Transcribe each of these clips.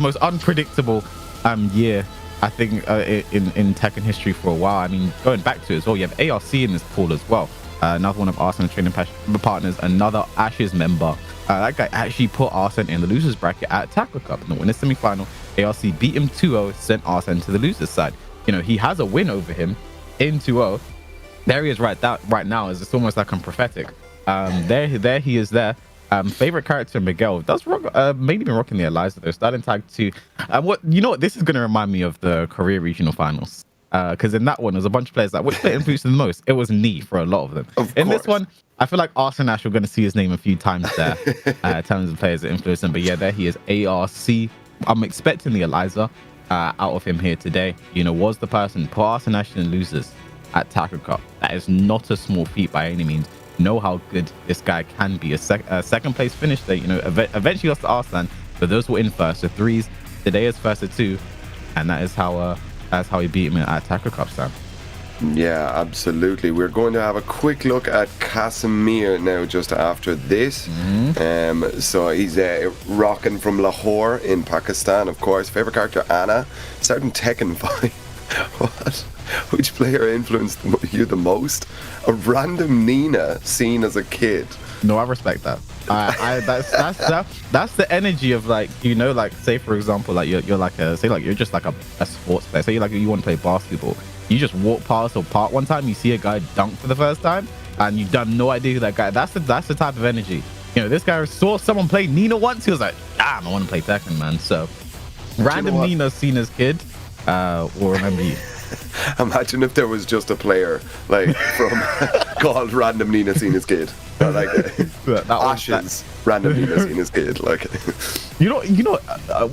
most unpredictable year, I think, in Tekken history for a while. I mean, going back to it as well, you have ARC in this pool as well. Another one of Arslan's training partners, another Ashes member. That guy actually put Arslan in the losers bracket at Tackle Cup in the winners semi-final. ARC beat him 2-0, sent Arslan to the losers side. You know, he has a win over him in 2-0. There he is right now. It's almost like I'm prophetic. There he is there. Favorite character Miguel does rock, maybe been rocking the Eliza though. Starting tag 2. What this is going to remind me of the Korea regional finals. Because in that one, there's a bunch of players that which player influenced the most. It was Knee for a lot of them. In this one, I feel like Arslan Ash, we're going to see his name a few times there. In terms of players that influenced him. But yeah, there he is. ARC. I'm expecting the Eliza out of him here today. You know, was the person put Arslan Ash in losers at Tackle Cup. That is not a small feat by any means. Know how good this guy can be. A second place finish there. You know, eventually lost to Arslan, but those were in first. So threes. Today is first to 2, and that is how he beat him at Tackle Cup, Sam. Yeah, absolutely. We're going to have a quick look at Qasim now just after this. So he's rocking from Lahore in Pakistan, of course. Favorite character Anna. Starting Tekken 5. What? Which player influenced you the most? A random Nina seen as a kid. No, I respect that. That's the energy of, like, you know, like, say for example, like you're like you're just like a sports player. Say you want to play basketball. You just walk past or park one time, you see a guy dunk for the first time, and you've done no idea who that guy. That's the type of energy. You know, this guy saw someone play Nina once. He was like, damn, I want to play Tekken, man. So random Nina seen as kid will remember you. Imagine if there was just a player like from called Random Nina seen his kid. Like Ashes, Random Nina seen his kid. Like, you know,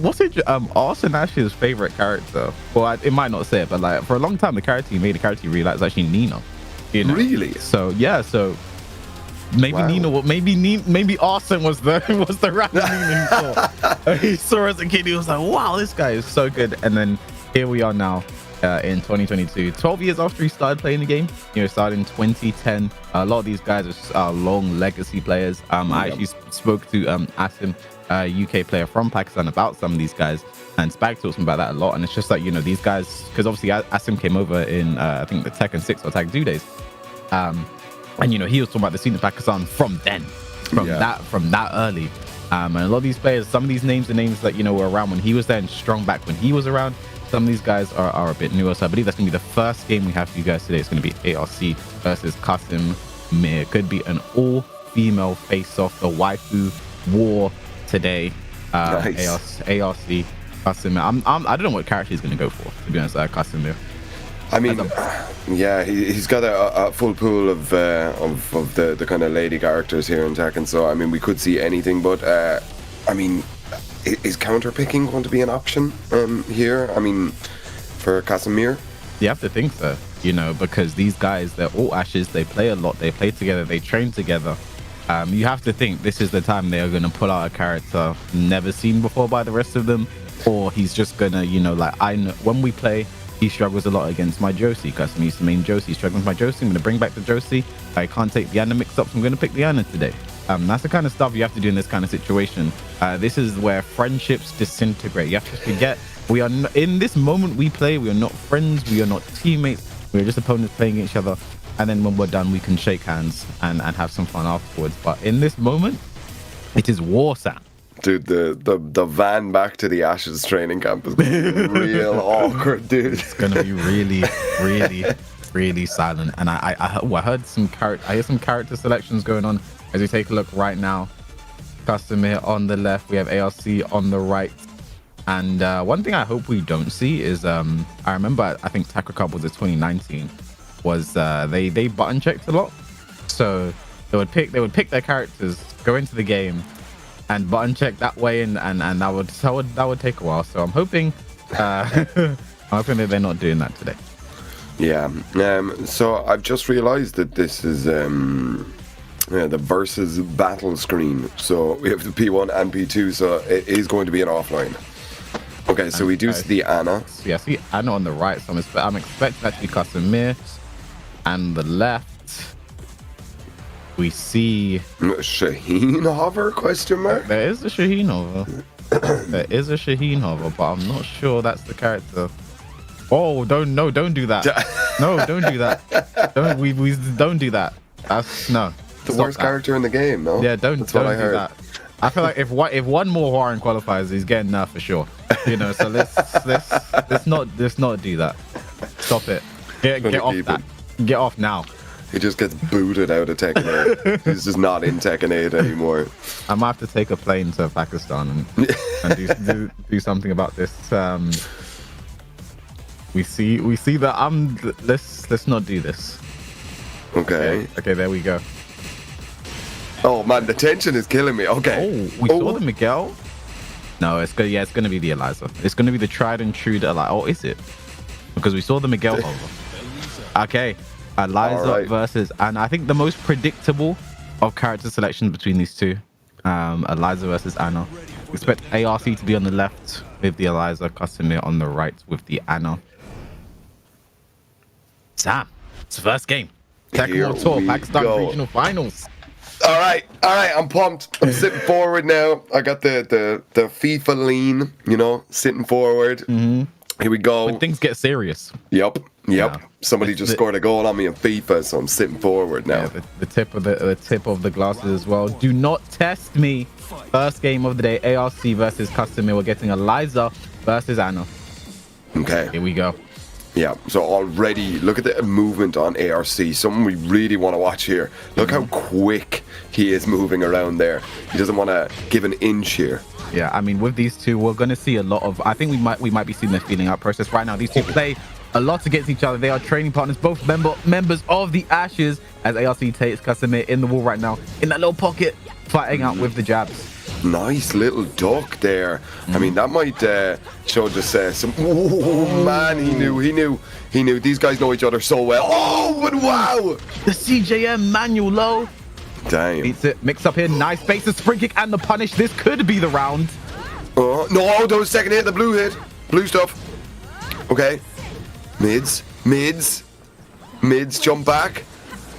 what's it? Arslan Ash's favorite character. Well, it might not say it, but like for a long time, the character he made, the character he really likes, actually Nina. You know? Really? So yeah, so maybe Nina, maybe Arslan was the random Nina he saw as a kid. He was like, wow, this guy is so good. And then here we are now. In 2022, 12 years after he started playing the game. You know, started in 2010. A lot of these guys are long legacy players. I actually spoke to Qasim, a UK player from Pakistan, about some of these guys, and Spag talks about that a lot. And it's just like, you know, these guys, because obviously Qasim came over in I think the Tekken 6 or Tag 2 days, and you know, he was talking about the scene in Pakistan from then, from that early. And a lot of these players, some of these names are names that, you know, were around when he was there and strong back when he was around. Some of these guys are a bit newer, so I believe that's going to be the first game we have for you guys today. It's going to be ARC versus Qasim Meer. Could be an all-female face-off, the waifu war today. Nice. ARC, Qasim Meer. I don't know what character he's going to go for, to be honest, Qasim Meer. I mean, yeah, he's got a full pool of the kind of lady characters here in Tekken, so I mean, we could see anything, but I mean, is counter picking going to be an option here? I mean, for Qasim Meer? You have to think so, you know, because these guys, they're all Ashes. They play a lot. They play together. They train together. You have to think this is the time they are going to pull out a character never seen before by the rest of them, or he's just going to, you know, like, I know when we play, he struggles a lot against my Josie. Qasim used to main Josie. He's struggling with my Josie. I'm going to bring back the Josie. I can't take the Anna mix-ups. I'm going to pick the Anna today. That's the kind of stuff you have to do in this kind of situation. This is where friendships disintegrate. You have to forget, we are in this moment we play, we are not friends, we are not teammates, we are just opponents playing against each other. And then when we're done, we can shake hands and have some fun afterwards. But in this moment, it is war, Sam. Dude, the van back to the Ashes training camp is going to be real awkward, dude. It's going to be really silent. And I heard some character selections going on. As we take a look right now, Qasim here on the left, we have ARC on the right. And one thing I hope we don't see is, I remember, I think Tackle Cup was in 2019, was they button checked a lot. So they would pick their characters, go into the game, and button check that way, and that would take a while. So I'm hoping that they're not doing that today. Yeah. So I've just realized that this is the versus battle screen. So we have the P1 and P2, so it is going to be an offline. Okay, so we do see the Anna. Yeah, I see Anna on the right, so I'm expecting that to be Qasim Meer. And the left, we see Shaheen Hover, question mark? There is a Shaheen over. There is a Shaheen hover, but I'm not sure that's the character. Oh, don't do that. No, don't do that. Don't do that. That's no. The worst character in the game, no? Yeah, don't do that. I feel like if one more Warren qualifies, he's getting nerfed for sure. You know, so let's not do that. Stop it. Get off that. Get off now. He just gets booted out of Tekken 8. He's just not in Tekken 8 anymore. I might have to take a plane to Pakistan and do something about this. We see that let's not do this. Okay. Okay, there we go. Oh man, the tension is killing me. Okay. Oh, we saw the Miguel. No, it's gonna be the Eliza. It's gonna be the tried and true Eliza. Oh, is it? Because we saw the Miguel over. Okay, Eliza versus, and I think the most predictable of character selections between these two, Eliza versus Anna. Expect ARC to be on the left with the Eliza, Qasim on the right with the Anna. Sam, it's the first game. Tekken World Tour, Pakistan Regional Finals. All right, I'm pumped. I'm sitting forward now. I got the FIFA lean, you know, sitting forward. Mm-hmm. Here we go. When things get serious. Yep. Yeah. Somebody just scored a goal on me in FIFA, so I'm sitting forward now. Yeah, the tip of the glasses as well. Do not test me. First game of the day, ARC versus Qasim. We're getting Eliza versus Anna. Okay. Here we go. Yeah, so already look at the movement on ARC. Something we really want to watch here. Look how quick he is moving around there. He doesn't want to give an inch here. Yeah, I mean, with these two, we're going to see a lot of... I think we might be seeing the feeling out process right now. These two play a lot against each other. They are training partners, both members of the Ashes, as ARC takes Qasim in the wall right now, in that little pocket, fighting out with the jabs. Nice little duck there. I mean, that might show just some... Oh, man, he knew. These guys know each other so well. Oh, but wow! The CJM manual low. Damn. Beats it. Mix up here. Nice base, the spring kick and the punish. This could be the round. Oh, no, that was second hit, the blue hit. Blue stuff. Okay. Mids, jump back.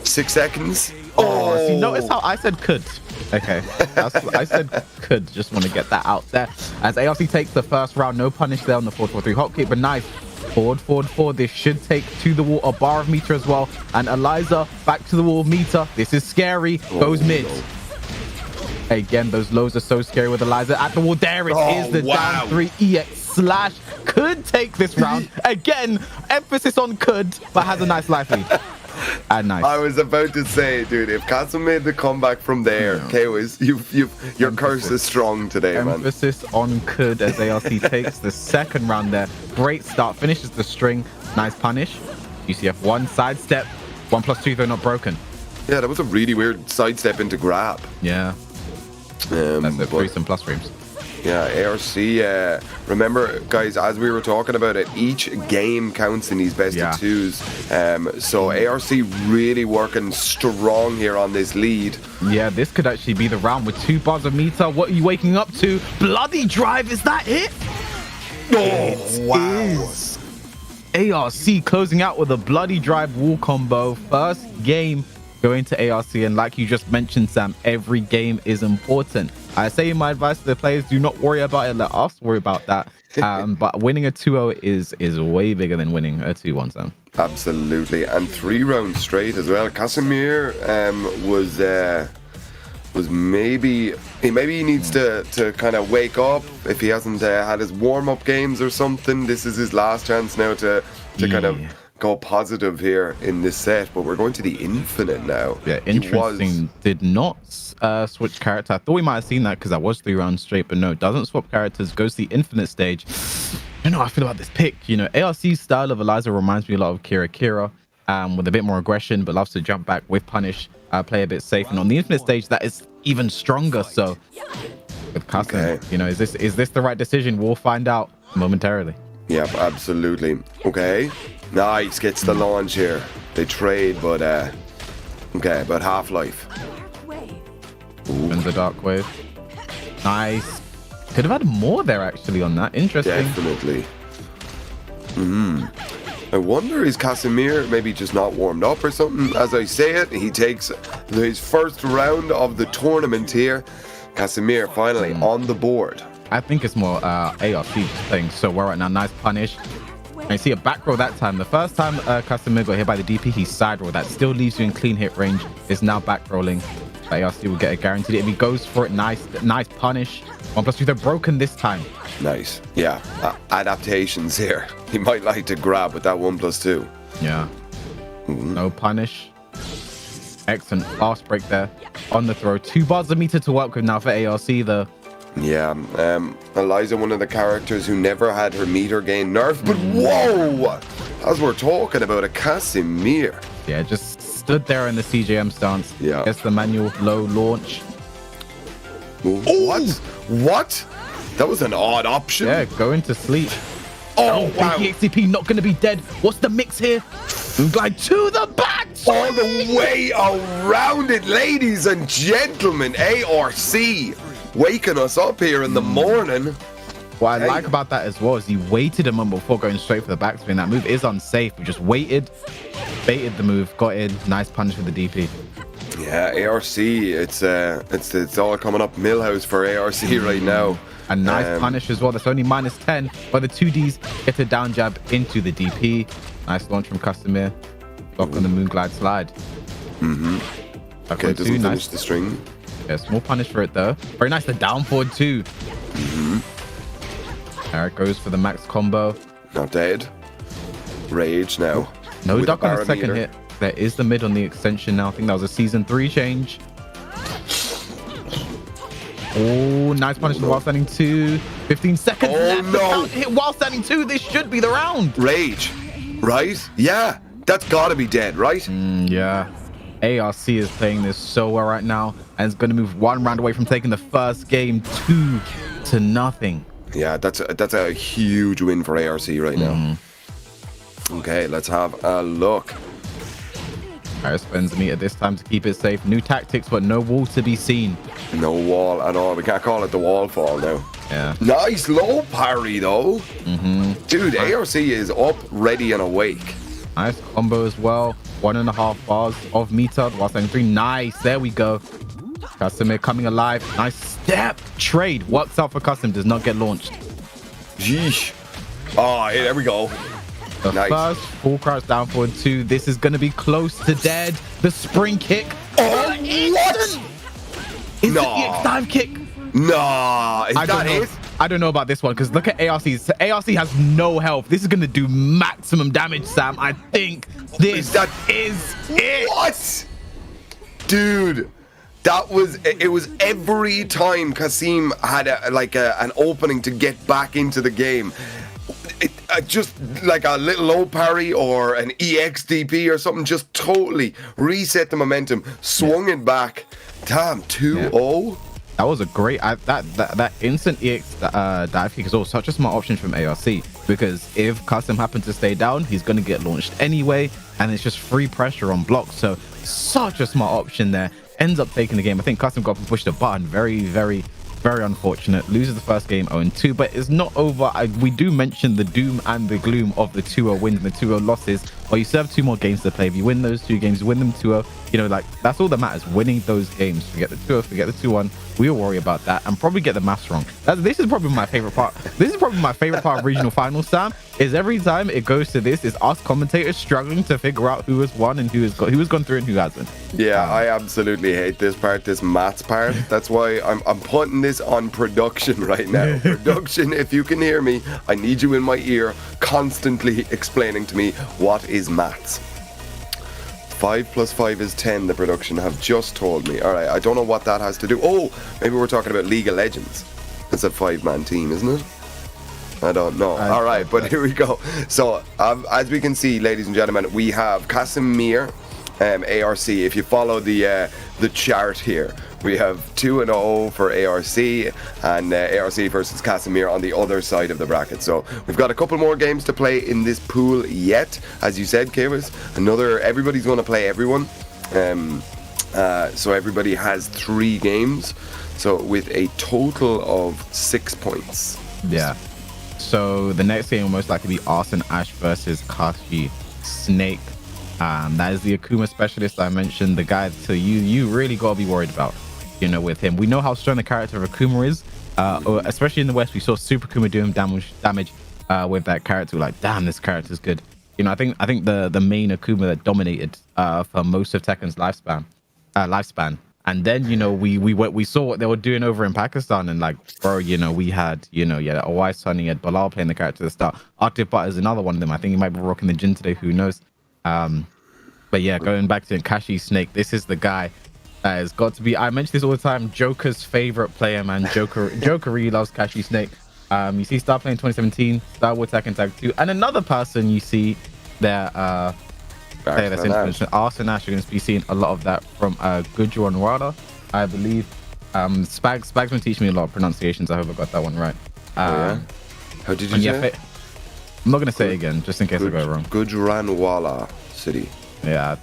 6 seconds. Oh, see, notice how I said could. Okay, I said could. Just want to get that out there. As ARC takes the first round, no punish there on the 4-4-3 hotkey, but nice. Forward. This should take to the wall a bar of meter as well. And Eliza back to the wall meter. This is scary. Goes mid. Again, those lows are so scary with Eliza at the wall. There it is. The down 3 EX slash could take this round. Again, emphasis on could, but has a nice life lead. And nice. I was about to say, dude, if Qasim made the comeback from there, KO's, your curse is strong today, man. Emphasis on could as ARC takes the second round there. Great start, finishes the string. Nice punish. UCF 1 sidestep. 1+2 though not broken. Yeah, that was a really weird sidestep into grab. Yeah. That's the 3 some plus frames. Yeah, ARC, remember, guys, as we were talking about it, each game counts in these best of twos. So ARC really working strong here on this lead. Yeah, this could actually be the round with 2 bars of meter. What are you waking up to? Bloody drive, is that it? Oh, wow. ARC closing out with a bloody drive wall combo. First game going to ARC, and like you just mentioned, Sam, every game is important. I say my advice to the players, do not worry about it, let us worry about that. But winning a 2-0 is way bigger than winning a 2-1, Sam. Absolutely, and 3 rounds straight as well. Qasim was maybe he needs to kind of wake up if he hasn't had his warm-up games or something. This is his last chance now to kind of go positive here in this set, but we're going to the infinite now. Yeah, interesting. Did not switch character. I thought we might have seen that because I was 3 rounds straight, but no, doesn't swap characters, goes to the infinite stage. I don't know how I feel about this pick. You know, ARC's style of Eliza reminds me a lot of Kira, with a bit more aggression, but loves to jump back with punish, play a bit safe. And on the infinite stage, that is even stronger. So with Qasim, you know, is this the right decision? We'll find out momentarily. Yep, absolutely. Okay. Nice, gets the launch here. They trade, but okay, but Half-Life. And the Dark Wave. Nice. Could have had more there actually on that. Interesting. Definitely. I wonder, is Qasim maybe just not warmed up or something? As I say it, he takes his first round of the tournament here. Qasim finally on the board. I think it's more ARC just playing so well right now. Nice punish. And you see a back roll that time. The first time Qasim got hit by the DP, he side rolled. That still leaves you in clean hit range. It's now back rolling. But ARC will get a guaranteed. If he goes for it, nice punish. 1+2, they're broken this time. Nice. Yeah. Adaptations here. He might like to grab with that 1+2. Yeah. No punish. Excellent fast break there on the throw. 2 bars a meter to work with now for ARC though. Yeah, Eliza, one of the characters who never had her meter gain nerfed, but whoa! As we're talking about a Meer. Yeah, just stood there in the CJM stance. Yeah. Gets the manual low launch. What? What? That was an odd option. Yeah, going to sleep. Oh, wow. XCP not going to be dead. What's the mix here? Moonglide to the back. All the way around it, ladies and gentlemen. ARC waking us up here in the morning. What I like about that as well is he waited a moment before going straight for the backspin. That move is unsafe. We just waited, baited the move, got in. Nice punch with the DP. Yeah, ARC. It's all coming up Millhouse for ARC right now. A nice punish as well. That's only -10, but the 2Ds get a down jab into the DP. Nice launch from Qasim. Block on the Moonglide slide. Okay, doesn't finish the string. Yeah, small punish for it though. Very nice, the down forward too. Eric goes for the max combo. Not dead. Rage now. No duck on the second hit. There is the mid on the extension now. I think that was a season 3 change. Oh, nice punish while standing 2. 15 seconds. Oh no! Hit while standing 2. This should be the round. Rage, right? Yeah, that's gotta be dead, right? Yeah. ARC is playing this so well right now, and it's going to move 1 round away from taking the first game 2-0. Yeah, that's a huge win for ARC right now. Okay, let's have a look. Harris spends the meter this time to keep it safe. New tactics, but no wall to be seen. No wall at all. We can't call it the wall fall now. Yeah. Nice low parry though. Dude, ARC is up, ready, and awake. Nice combo as well. 1.5 bars of meter while standing 3. Nice. There we go. Qasim coming alive. Nice step. Trade works out for Qasim. Does not get launched. Yeesh. Oh, there we go. The first full crouch down forward 2. This is going to be close to dead. The spring kick. Oh, what? Is it the X-dive kick? No. Is that it? I don't know about this one because look at ARC's. ARC has no health. This is going to do maximum damage, Sam. I think this is it. What? Dude. It was every time Qasim had an opening to get back into the game. Just like a little low parry or an EXDP or something, just totally reset the momentum, swung it back. Damn, 2-0. That was a great that instant EX dive kick is also such a smart option from ARC, because if Qasim happens to stay down, he's going to get launched anyway, and it's just free pressure on blocks. So such a smart option there. Ends up taking the game. I think Qasim got up and pushed the button. Very, very, very unfortunate. Loses the first game 0-2, but it's not over. We do mention the doom and the gloom of the 2-0 wins and the 2-0 losses. Well, you still have 2 more games to play. If you win those 2 games, you win them 2-0. You know, like, that's all that matters. Winning those games. Forget the 2-0, forget the 2-1. We'll worry about that and probably get the maths wrong. This is probably my favorite part. This is probably my favorite part of regional finals, Sam. Is every time it goes to this, is us commentators struggling to figure out who has won and who has gone through and who hasn't. Yeah, I absolutely hate this part, this maths part. That's why I'm putting this on production right now. Production, if you can hear me, I need you in my ear constantly explaining to me what is maths. 5 + 5 is 10, the production have just told me. All right, I don't know what that has to do. Oh, maybe we're talking about League of Legends. It's a 5-man team, isn't it? I don't know. All right, but here we go. So, as we can see, ladies and gentlemen, we have Meer, ARC. If you follow the chart here, we have 2-0 for ARC and ARC versus Meer on the other side of the bracket. So we've got a couple more games to play in this pool yet. As you said, Kairos, everybody's going to play everyone. So everybody has 3 games. So with a total of 6 points. Yeah. So the next game will most likely be Arslan Ash versus Kashi Snake. That is the Akuma specialist I mentioned, the guy. So you really gotta be worried about, you know, with him. We know how strong the character of Akuma is, or especially in the West, we saw Super Kuma doing damage with that character. Like, damn, this character's good. You know, I think the main Akuma that dominated for most of Tekken's lifespan. And then, you know, we saw what they were doing over in Pakistan, and like, bro, you know, we had, you know, yeah, Owai Sunny, had Bilal playing the character at the start. Arctic Butt is another one of them. I think he might be rocking the Jin today. Who knows? But yeah, going back to Kashi Snake, this is the guy that has got to be. I mention this all the time. Joker's favorite player, man. Joker really loves Kashi Snake. You see, start playing 2017, Star Wars Tekken Tag 2, and another person you see there. That's influential. Arslan Ash, you're going to be seeing a lot of that from Gujaran Wada, I believe. Spag's been teaching me a lot of pronunciations. I hope I got that one right. How did you say it? I'm not going to say it again, just in case I go wrong. Gujranwala City. Yeah.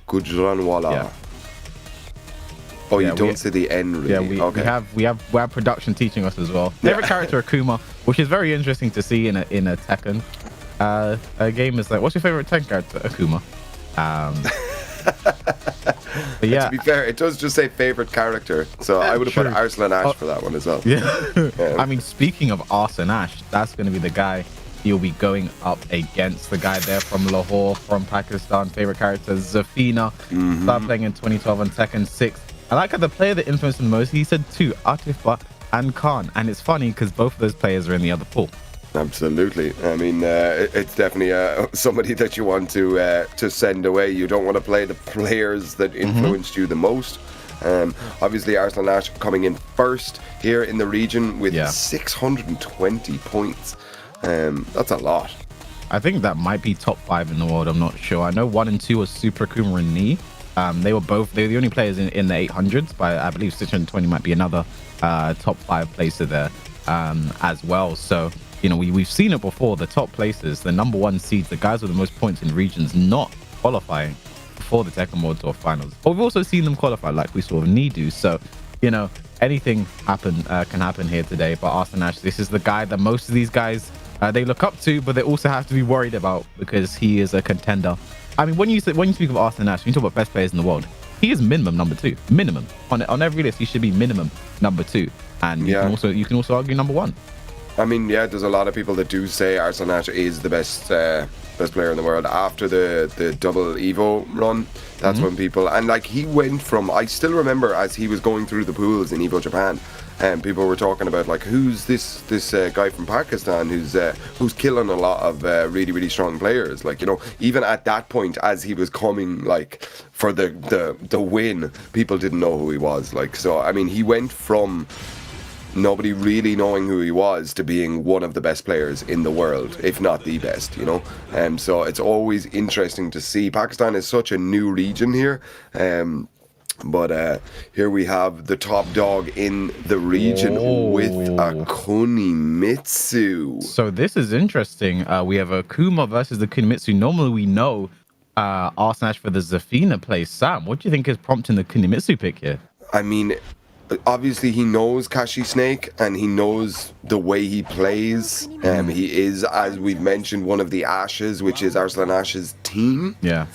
Gujranwala. Yeah. Oh, you don't say the N really. Yeah, we have production teaching us as well. Favorite character Akuma, which is very interesting to see in a Tekken game. Is like, what's your favorite Tekken character? Akuma. But yeah, to be fair, it does just say favorite character, so I would have put Arslan Ash for that one as well. Yeah. I mean, speaking of Arslan Ash, that's going to be the guy you'll be going up against. The guy there from Lahore, from Pakistan. Favorite character Zafina. Started playing in 2012 on Tekken 6. I like how the player that influenced him the most, he said two, Atifah and Khan. And it's funny because both of those players are in the other pool. Absolutely. I mean, it's definitely somebody that you want to send away. You don't want to play the players that influenced you the most. Obviously, Arslan Ash coming in first here in the region with 620 points. That's a lot. I think that might be top 5 in the world. I'm not sure. I know 1 and 2 was Super Akuma and Knee. They were the only players in the 800s, but I believe 620 might be another top 5 placer there as well. So, you know, we've seen it before. The top places, the number 1 seeds, the guys with the most points in regions not qualifying for the Tekken World Tour finals. But we've also seen them qualify, like we saw with Nidu. So, you know, anything can happen here today. But Arslan Ash, this is the guy that most of these guys they look up to, but they also have to be worried about because he is a contender. I mean, when you speak of Arslan Ash, when you talk about best players in the world, he is minimum number 2. Minimum on every list, he should be minimum number 2, and you can also argue number 1. I mean, yeah, there's a lot of people that do say Arslan Ash is the best player in the world after the double Evo run. That's when people, and like, he went from, I still remember as he was going through the pools in Evo Japan, and people were talking about like, who's this guy from Pakistan who's killing a lot of really strong players. Like, you know, even at that point, as he was coming like for the win, people didn't know who he was. Like, so I mean, he went from nobody really knowing who he was to being one of the best players in the world, if not the best, you know. So it's always interesting to see. Pakistan is such a new region here. But here we have the top dog in the region with a Kunimitsu. So this is interesting. We have Akuma versus the Kunimitsu. Normally we know Arslan Ash for the Zafina play. Sam, what do you think is prompting the Kunimitsu pick here? I mean, obviously he knows Kashi Snake and he knows the way he plays. He is, as we've mentioned, one of the Ashes, which is Arslan Ash's team. Yeah.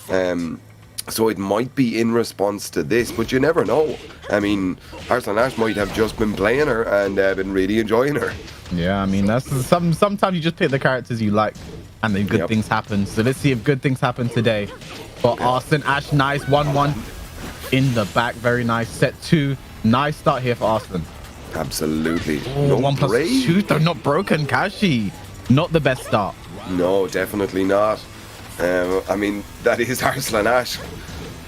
So it might be in response to this, but you never know. I mean, Arslan Ash might have just been playing her and been really enjoying her. Yeah, I mean, that's sometimes you just pick the characters you like and then good things happen. So let's see if good things happen today. For Arslan Ash, nice 1-1 in the back. Very nice. Set 2. Nice start here for Arslan. Absolutely. No 1+2, though not broken. Kashi, not the best start. No, definitely not. I mean, that is Arslan Ash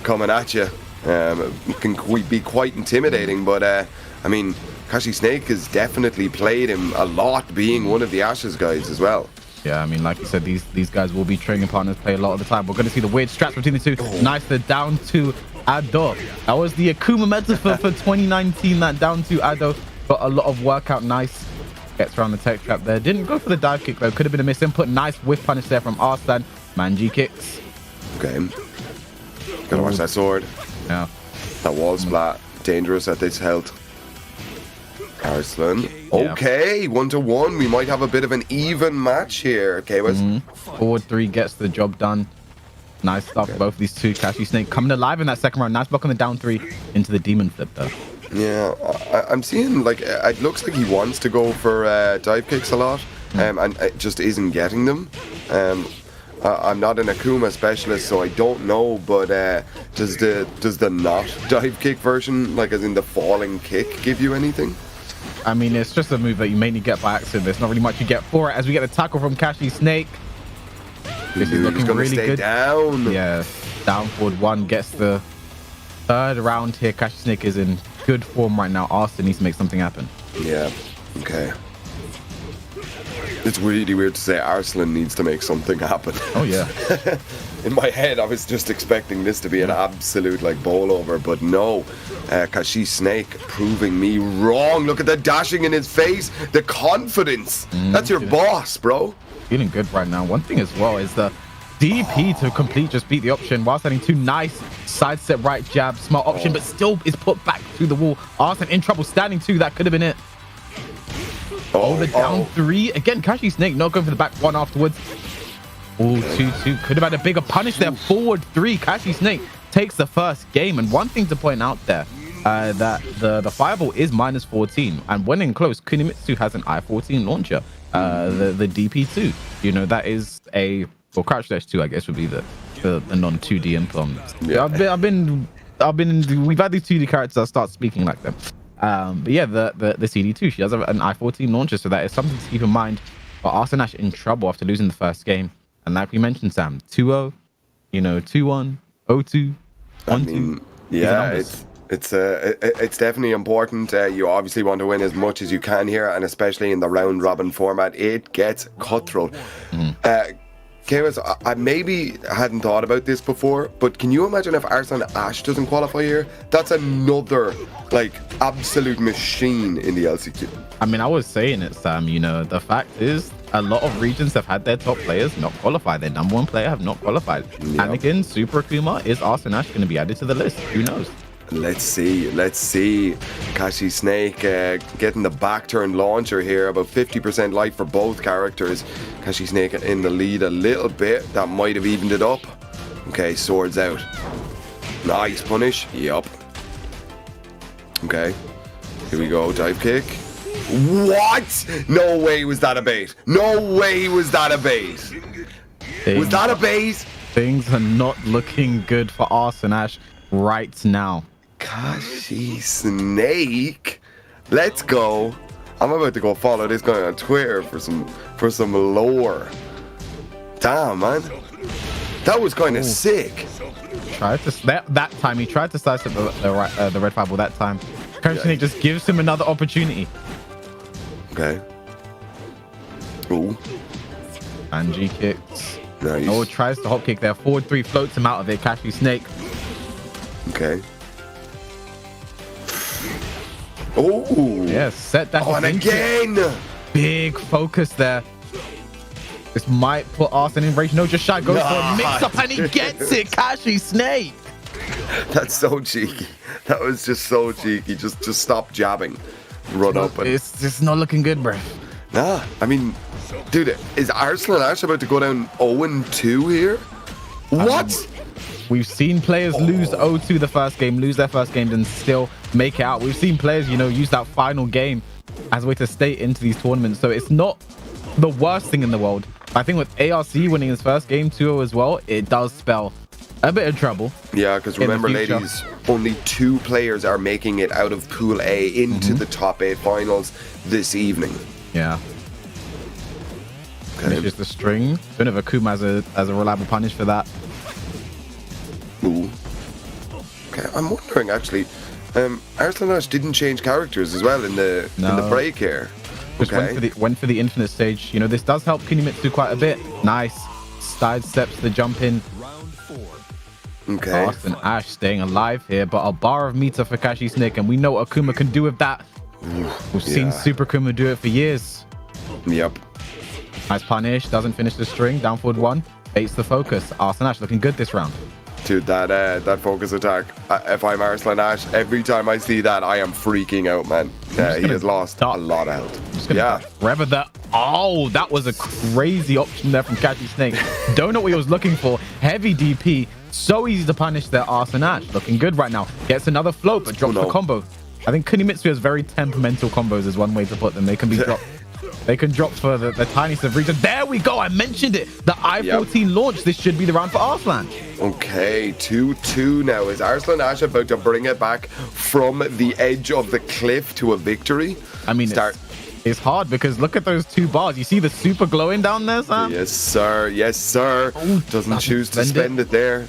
coming at you. It can be quite intimidating, but I mean, Kashi Snake has definitely played him a lot, being one of the Ashes guys as well. Yeah, I mean, like you said, these guys will be training partners, play a lot of the time. We're going to see the weird straps between the two. Nice, the down to Ado. That was the Akuma metaphor for 2019, that down to Ado. Got a lot of workout, nice. Gets around the tech trap there. Didn't go for the dive kick though. Could have been a miss input. Nice whiff punish there from Arslan. Manji kicks. Okay. Gotta watch that sword. Yeah. That wall splat. Dangerous at this health. Arslan. Okay, 1-1. We might have a bit of an even match here. Okay, Forward 3 gets the job done. Nice stuff. Both of these two. Kashi Snake coming alive in that second round. Nice block on the down 3 into the demon flip though. Yeah, I'm seeing like it looks like he wants to go for dive kicks a lot, and it just isn't getting them. I'm not an Akuma specialist, so I don't know. But does the not dive kick version, like as in the falling kick, give you anything? I mean, it's just a move that you mainly get by accident. There's not really much you get for it. As we get a tackle from Kashi Snake. This is looking really stay good. Down. Yeah, down forward one gets the third round here. Kashi Snake is in good form right now. Arslan needs to make something happen. Yeah. Okay. It's really weird to say Arslan needs to make something happen. Oh yeah. In my head, I was just expecting this to be an absolute like bowl over, but no. Kashi Snake proving me wrong. Look at the dashing in his face, the confidence. That's your boss, bro. Feeling good right now. One thing as well is the DP to complete just beat the option whilst having two nice side step right jab, smart option, but still is put back to the wall. Arslan in trouble, standing two. That could have been it. Oh, the down three. Again, Kashi Snake not going for the back one afterwards. Oh, 2-2. Could have had a bigger punish there. Forward three. Kashi Snake takes the first game. And one thing to point out there, that the fireball is -14. And when in close, Kunimitsu has an I-14 launcher. The DP2. You know, that is a... Well, Crouch Dash 2, I guess, would be the non-2D implement. Yeah. We've had these 2D characters that start speaking like them. But yeah, the CD2, she does have an I-14 launcher, so that is something to keep in mind. But Arslan Ash in trouble after losing the first game. And like we mentioned, Sam, 2-0, you know, 2-1, 0-2, 1-2. I mean, yeah, it's definitely important. You obviously want to win as much as you can here, and especially in the round robin format, it gets cutthroat. Chaos, I maybe hadn't thought about this before, but can you imagine if Arslan Ash doesn't qualify here? That's another, like, absolute machine in the LCQ. I mean, I was saying it, Sam, you know, the fact is a lot of regions have had their top players not qualify. Their number one player have not qualified. Yep. Anakin, Super Akuma, is Arslan Ash going to be added to the list? Who knows? Let's see. Kashi Snake getting the back turn launcher here, about 50% life for both characters. Kashi Snake in the lead a little bit. That might have evened it up. Okay, swords out. Nice punish. Yup. Okay. Here we go. Dive kick. What? No way was that a bait. No way was that a bait. Was that a bait? Things are not looking good for Arslan Ash right now. Kashi Snake, let's go. I'm about to go follow this guy on Twitter for some lore. Damn, man, that was kind of sick. Tried to that time he tried to slice up the red fireball that time. Kashi Snake just gives him another opportunity. Okay. Ooh. Angie kicks. Nice. Oh, tries to hop kick there. Forward three, floats him out of it. Kashi Snake. Okay. Oh. Yeah, set that. On again. Big focus there. This might put Arslan in range. No, just shy. Goes for a mix up and he gets it. Kashi Snake. That's so cheeky. That was just so cheeky. Just stop jabbing. Run up. And... It's just not looking good, bro. Nah, I mean, dude, is Arslan Ash about to go down 0-2 here? What? We've seen players lose 0-2 the first game, lose their first game, and still make it out. We've seen players, you know, use that final game as a way to stay into these tournaments. So it's not the worst thing in the world. I think with ARC winning his first game 2-0 as well, it does spell a bit of trouble. Yeah, because remember, ladies, only 2 players are making it out of Pool A into the top 8 finals this evening. Yeah. Okay. Finishes the string. Bit of Akuma as a reliable punish for that. Ooh. Okay, I'm wondering actually, Arslan Ash didn't change characters as well in the break here. Just went for the infinite stage. You know, this does help Kunimitsu quite a bit. Nice. Side steps the jump in. Okay. Arslan Ash staying alive here, but a bar of meter for Kashi Snake, and we know what Akuma can do with that. We've seen Super Akuma do it for years. Yep. Nice punish. Doesn't finish the string. Down forward one. Baits the focus. Arslan Ash looking good this round. Dude, that focus attack. If I'm Arslan Ash, every time I see that, I am freaking out, man. Yeah, he has lost a lot of health. Yeah. Forever that. Oh, that was a crazy option there from Kashi Snake. Don't know what he was looking for. Heavy DP. So easy to punish there. Arslan Ash looking good right now. Gets another float, but drops the combo. I think Kunimitsu has very temperamental combos is one way to put them. They can be dropped. They can drop for the tiniest of regions. There we go. I mentioned it. The I-14 launch. This should be the round for Arslan. Okay, 2-2 now. Is Arslan Ash about to bring it back from the edge of the cliff to a victory? I mean, it's hard because look at those 2 bars. You see the super glowing down there, Sam? Yes, sir. Yes, sir. Oh, doesn't choose to spend it there.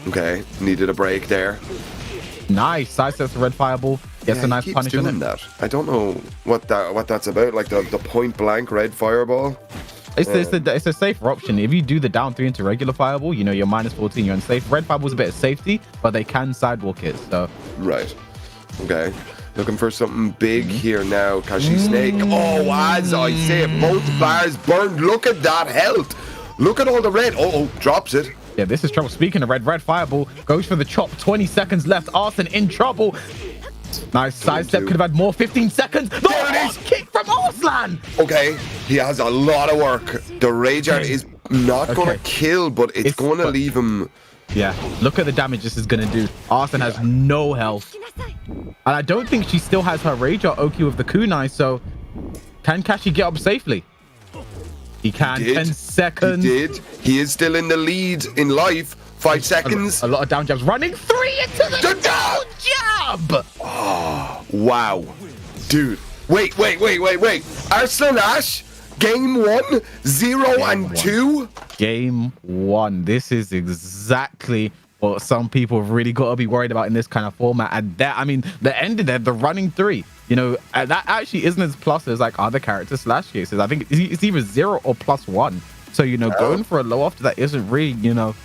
Okay, needed a break there. Nice. Sidesteps the red fireball. Gets a nice punish on it. That. I don't know what that's about. Like the point blank red fireball. It's a safer option. If you do the down 3 into regular fireball, you know you're -14. You're unsafe. Red fireball's a bit of safety, but they can sidewalk it. So right. Okay. Looking for something big here now. Kashi Snake. Oh, as I say, both bars burned. Look at that health. Look at all the red. Oh, drops it. Yeah, this is trouble. Speaking of red fireball goes for the chop. 20 seconds left. Arslan in trouble. Nice sidestep. Could have had more. 15 seconds. There it is. Kick from Arslan. Okay, he has a lot of work. The Rage Art is not going to kill, but it's going to leave him. Yeah, look at the damage this is going to do. Arslan has no health. And I don't think she still has her Rage Art Oki with the kunai, so can Kashi get up safely? He can. 10 seconds. He did. He is still in the lead in life. 5 seconds. A lot of down jabs. Running 3 into the down jab. Oh, wow. Dude. Wait. Arslan Ash, game 1, 0 and 2. Game 1. This is exactly what some people have really got to be worried about in this kind of format. And that, I mean, the end of there, the running 3. You know, that actually isn't as plus as like other characters slash cases. I think it's either 0 or +1. So, you know, going for a low after that isn't really, you know,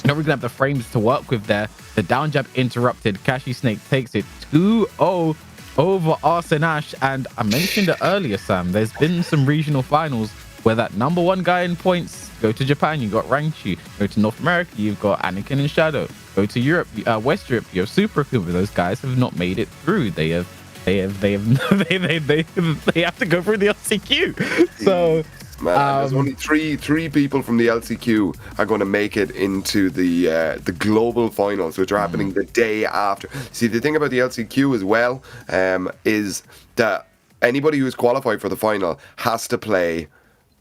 not really gonna have the frames to work with there. The down jab interrupted. Kashi Snake takes it 2-0 over Arslan Ash. And I mentioned it earlier, Sam. There's been some regional finals where that #1 guy in points. Go to Japan, you got Rangchu. Go to North America, you've got Anakin and Shadow. Go to Europe, West Europe, you have Super Akuma. Those guys have not made it through. They have they have to go through the LCQ. So man, there's only three people from the LCQ are going to make it into the global finals, which are happening the day after. See, the thing about the LCQ as well is that anybody who's qualified for the final has to play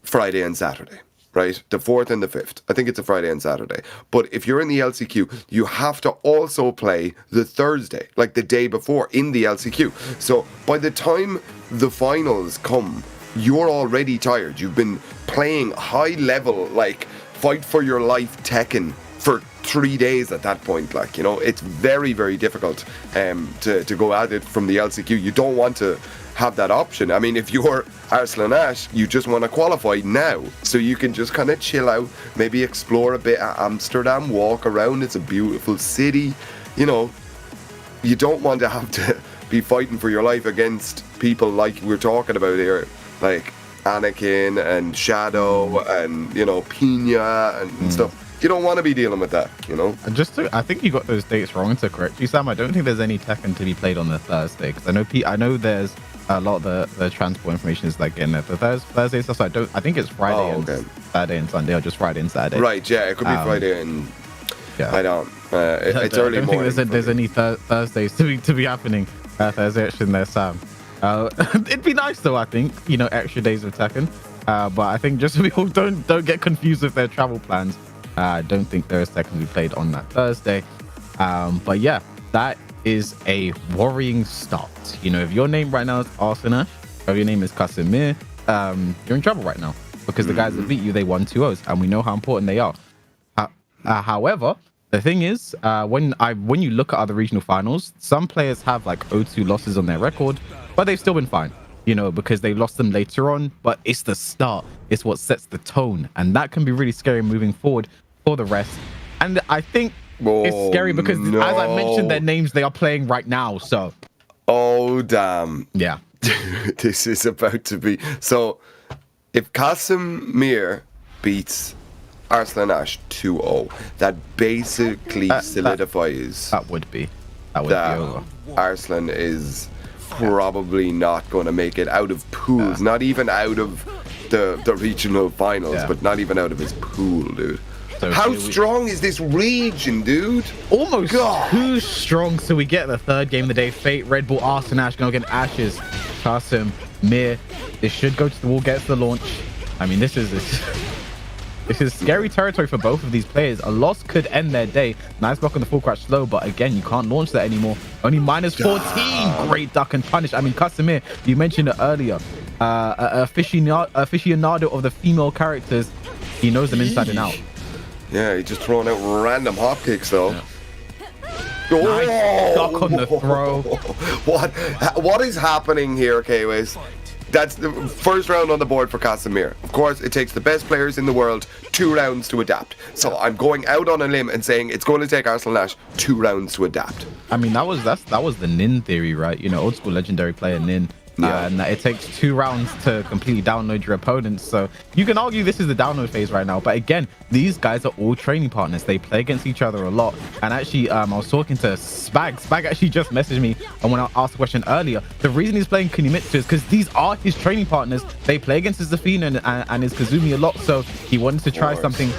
Friday and Saturday. Right, the 4th and the 5th. I think it's a Friday and Saturday. But if you're in the LCQ, you have to also play the Thursday, like the day before in the LCQ. So by the time the finals come, you're already tired. You've been playing high level, like fight for your life Tekken for 3 days at that point. Like, you know, it's very, very difficult to go at it from the LCQ. You don't want to have that option. I mean, if you're Arslan Ash, you just want to qualify now, so you can just kind of chill out, maybe explore a bit at Amsterdam, walk around. It's a beautiful city. You know, you don't want to have to be fighting for your life against people like we're talking about here, like Anakin and Shadow and, you know, Pina and stuff. You don't want to be dealing with that, you know. And I think you got those dates wrong. To correct you, Sam, I don't think there's any Tekken to be played on the Thursday, because I know there's a lot of the transport information is like in the Thursday stuff. So I think it's Friday and Saturday and Sunday, or just Friday and Saturday. Right, yeah, it could be Friday and I don't. It's early morning. I don't think there's any Thursdays to be happening. Thursday action there, Sam. It'd be nice though. I think, you know, extra days of Tekken. But I think just so people don't get confused with their travel plans. I don't think there is Tekken to be played on that Thursday. But yeah, that is a worrying start. You know, if your name right now is Arslan Ash, or your name is Qasim, you're in trouble right now, because the guys that beat you, they won 2-0s, and we know how important they are. However, the thing is, when you look at other regional finals, some players have like 0-2 losses on their record, but they've still been fine, you know, because they lost them later on. But it's the start, it's what sets the tone, and that can be really scary moving forward for the rest. And I think it's scary because, as I mentioned, their names, they are playing right now. So, oh damn, yeah, this is about to be. So, if Meer beats Arslan Ash 2-0, that basically solidifies that would be over. Arslan is probably not going to make it out of pools, not even out of the regional finals, but not even out of his pool, dude. So how strong is this region, dude? Almost too strong. So we get the third game of the day. Fate, Red Bull, Arslan, Ash going against Ashes. Qasim, Meer. This should go to the wall, gets the launch. I mean, this is scary territory for both of these players. A loss could end their day. Nice block on the full crouch slow, but again, you can't launch that anymore. Only minus 14. Great duck and punish. I mean, Qasim, you mentioned it earlier. Aficionado of the female characters. He knows them inside and out. Yeah, he's just throwing out random hop kicks though. Yeah. Nice duck on the throw. What is happening here, K-Wiz? That's the first round on the board for Qasim. Of course, it takes the best players in the world 2 rounds to adapt. So I'm going out on a limb and saying it's going to take Arslan Ash 2 rounds to adapt. I mean, that was the Nin theory, right? You know, old school legendary player Nin. Yeah. And it takes 2 rounds to completely download your opponents. So you can argue this is the download phase right now. But again, these guys are all training partners. They play against each other a lot. And actually, I was talking to Spag. Spag actually just messaged me. And when I asked the question earlier, the reason he's playing Kunimitsu is because these are his training partners. They play against his Zafina and his Kazumi a lot. So he wanted to try something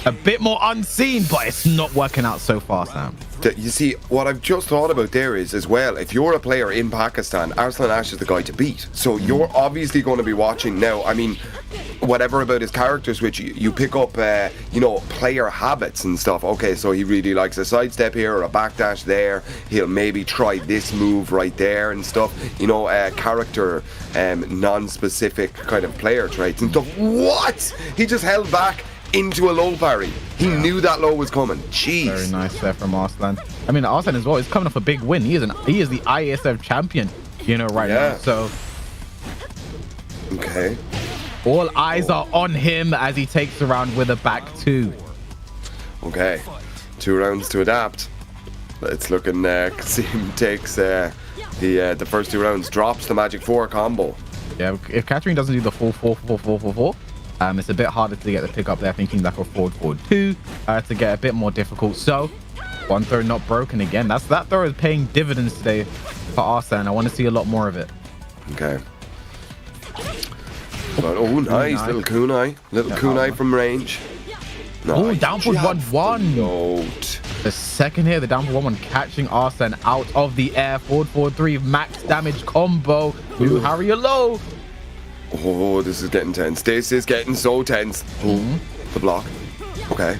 a bit more unseen, but it's not working out so far, Sam. You see, what I've just thought about there is, as well, if you're a player in Pakistan, Arslan Ash is the guy to beat. So you're obviously going to be watching now. I mean, whatever about his character switch, you pick up, you know, player habits and stuff. Okay, so he really likes a sidestep here or a backdash there. He'll maybe try this move right there and stuff. You know, character, non-specific kind of player traits and stuff. What? He just held back into a low parry. He knew that low was coming. Jeez. Very nice there from Arslan. I mean, Arslan as well is coming off a big win. He is the ISF champion, you know, right now. So okay, all eyes are on him as he takes the round with a back 2. Okay, 2 rounds to adapt. It's looking Qasim takes the first 2 rounds, drops the Magic 4 combo. Yeah, if Katarina doesn't do the full 4-4-4-4-4-4, it's a bit harder to get the pick up there, thinking like a forward 2 to get a bit more difficult. So 1 throw not broken again. That throw is paying dividends today for Arslan. I want to see a lot more of it. Okay. But, oh, nice little kunai, kunai from range. Nice. Oh, downward 1-1. Note. The second here, the downward 1-1 catching Arslan out of the air. Forward 4-3 max damage combo. Blue Harrier low. Oh, this is getting tense. This is getting so tense. Oh, the block. Okay.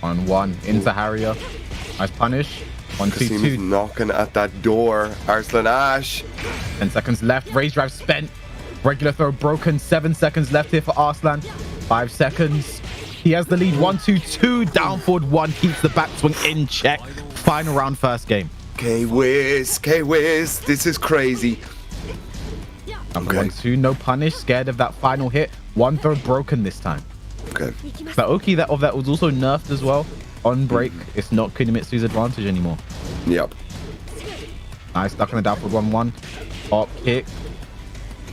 1-1 into Harrier. Nice punish. 1-2-2. Knocking at that door. Arslan Ash. 10 seconds left. Raise drive spent. Regular throw broken. 7 seconds left here for Arslan. 5 seconds. He has the lead. 1-2-2. Down forward 1. Keeps the backswing in check. Final round, first game. K-Wiz. K-Wiz. This is crazy. Okay. 1-2, no punish. Scared of that final hit. 1 throw broken this time. Okay. The Oki that was also nerfed as well. On break, it's not Kunimitsu's advantage anymore. Yep. Nice, stuck in the down for 1-1. Hop kick.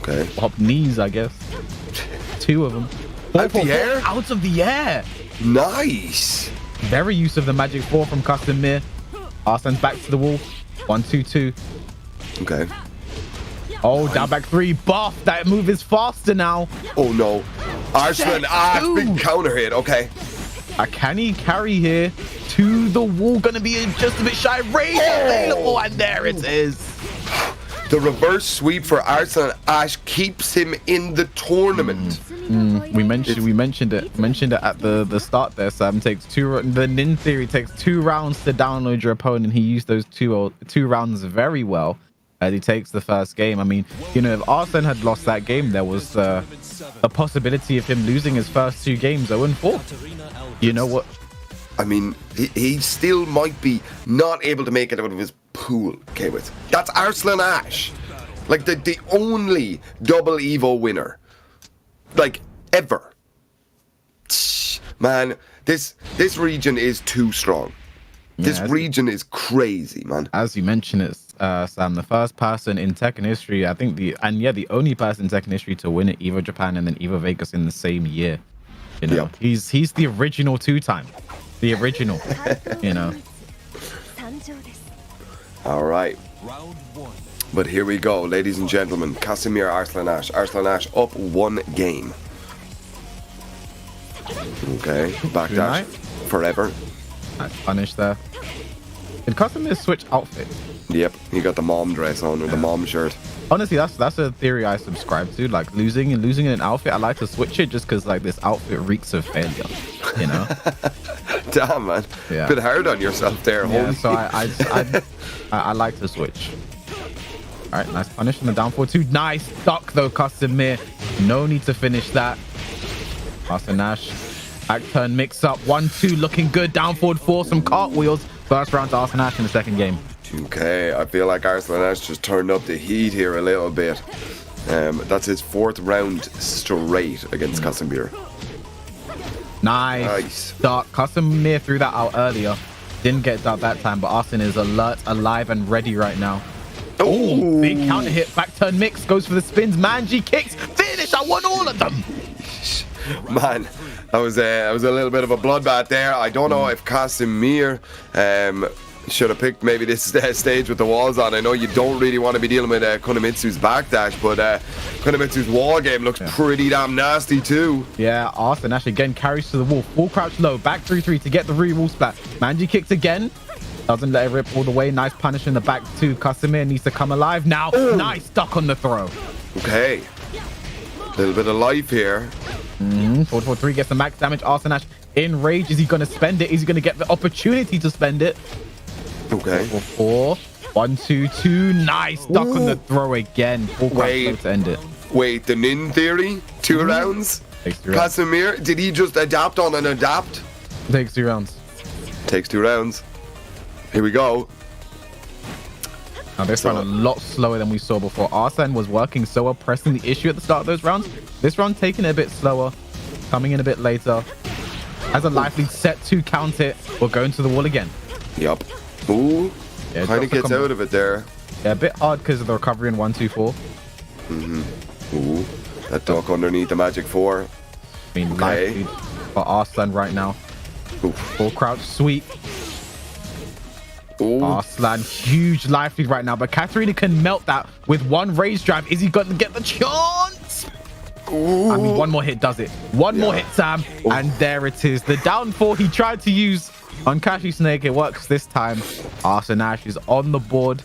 Okay. Hop knees, I guess. 2 of them. Out the air? Out of the air. Nice. Very use of the Magic 4 from Qasim. Arslan's back to the wall. 1-2-2. Okay. Oh, down back 3. Buff. That move is faster now. Oh, no. Arslan Ash, big counter hit. Okay. A canny carry here to the wall. Gonna be just a bit shy. Raise available, and there it is. The reverse sweep for Arslan Ash keeps him in the tournament. We mentioned it at the start there. Sam takes 2. The Nin theory takes 2 rounds to download your opponent. He used those 2 rounds very well as he takes the first game. I mean, you know, if Arslan had lost that game, there was a possibility of him losing his first 2 games 0-4. You know what? I mean, he still might be not able to make it out of his pool. Okay, with that's Arslan Ash, like the only double Evo winner, like ever. Man, this region is too strong. This region is crazy, man. As you mentioned it, Sam, the first person in Tekken history, I think the only person in Tekken history to win it, Evo Japan and then Evo Vegas in the same year. You know, he's the original 2-time, the original. You know. All right. But here we go, ladies and gentlemen. Qasim, Arslan Ash. Arslan Ash up 1 game. Okay, backdash. forever. Nice punish there. Did Qasim switch outfit? Yep, he got the mom dress on or the mom shirt. Honestly, that's a theory I subscribe to. Like losing an outfit, I like to switch it just because like this outfit reeks of failure. You know. Damn, man. Yeah. Bit hard on yourself there. Yeah. Holy. So I like to switch. All right, nice punish from the down 4-2. Nice duck though, Qasim. No need to finish that. Arslan, back turn mix up 1-2, looking good. Down forward 4, some cartwheels. First round to Arslan in the second game. Okay, I feel like Arslan just turned up the heat here a little bit. That's his 4th round straight against Qasim. Nice. Duck. Qasim threw that out earlier. Didn't get ducked that time, but Arslan is alert, alive, and ready right now. Oh, big counter hit. Back turn mix. Goes for the spins. Manji kicks. Finish. I won all of them. Man, that was a little bit of a bloodbath there. I don't know if Qasim should have picked maybe this stage with the walls on. I know you don't really want to be dealing with Kunimitsu's backdash, but Kunimitsu's wall game looks pretty damn nasty too. Yeah, Arslan again carries to the wall. Full crouch low. Back 3-3 to get the re-wall splat. Manji kicks again. Doesn't let it rip all the way. Nice punish in the back too. Qasim needs to come alive now. Ooh. Nice duck on the throw. Okay. Little bit of life here. 4-4-3 gets the max damage. Arslan in rage. Is he going to spend it? Is he going to get the opportunity to spend it? Okay. 4-4. 1-2-2. Nice duck on the throw again. Full crouch to end it. Wait, the Nin theory? 2 rounds? Qasim, did he just adapt on an adapt? Takes 2 rounds. Takes 2 rounds. Here we go. Now this round a lot slower than we saw before. Arslan was working so well, pressing the issue at the start of those rounds. This round taking it a bit slower, coming in a bit later. Has a life lead set to count it. We're going to the wall again. Yup. Ooh. Yeah, kind of gets out of it there. Yeah, a bit hard because of the recovery in 1-2-4. Ooh. That duck underneath the magic 4. I mean, life lead for Arslan right now. Full crouch sweep. Ooh. Arslan, huge life lead right now, but Katarina can melt that with 1 raise drive. Is he going to get the chance? Ooh. I mean, 1 more hit does it. One more hit, Sam, and there it is. The down 4 he tried to use on Kashi Snake. It works this time. Arslan is on the board,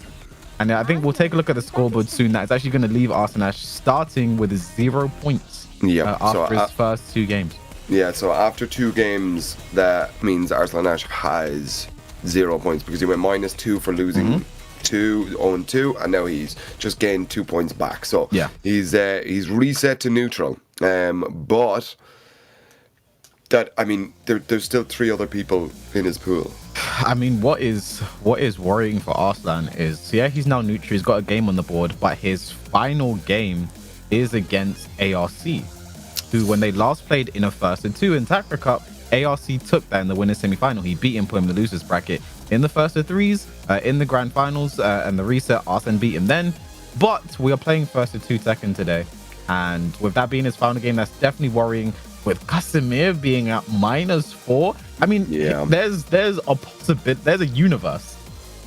and I think we'll take a look at the scoreboard soon. That is actually going to leave Arslan starting with 0 points. After his first 2 games. Yeah, so after 2 games, that means Arslan has 0 points because he went -2 for losing 0-2, and now he's just gained 2 points back. So yeah, he's reset to neutral. But that, I mean, there's still 3 other people in his pool. I mean, what is worrying for Arslan is, yeah, he's now neutral. He's got a game on the board, but his final game is against ARC, who, when they last played in a 1st-2 in Takra Cup, ARC took that in the winners semi-final. He beat him, put him in the losers bracket in the 1st-3s, in the grand finals, and the reset. Arslan beat him then. But we are playing 1st-2 Tekken today, and with that being his final game, that's definitely worrying. With Qasim being at -4, I mean, there's a possibility, there's a universe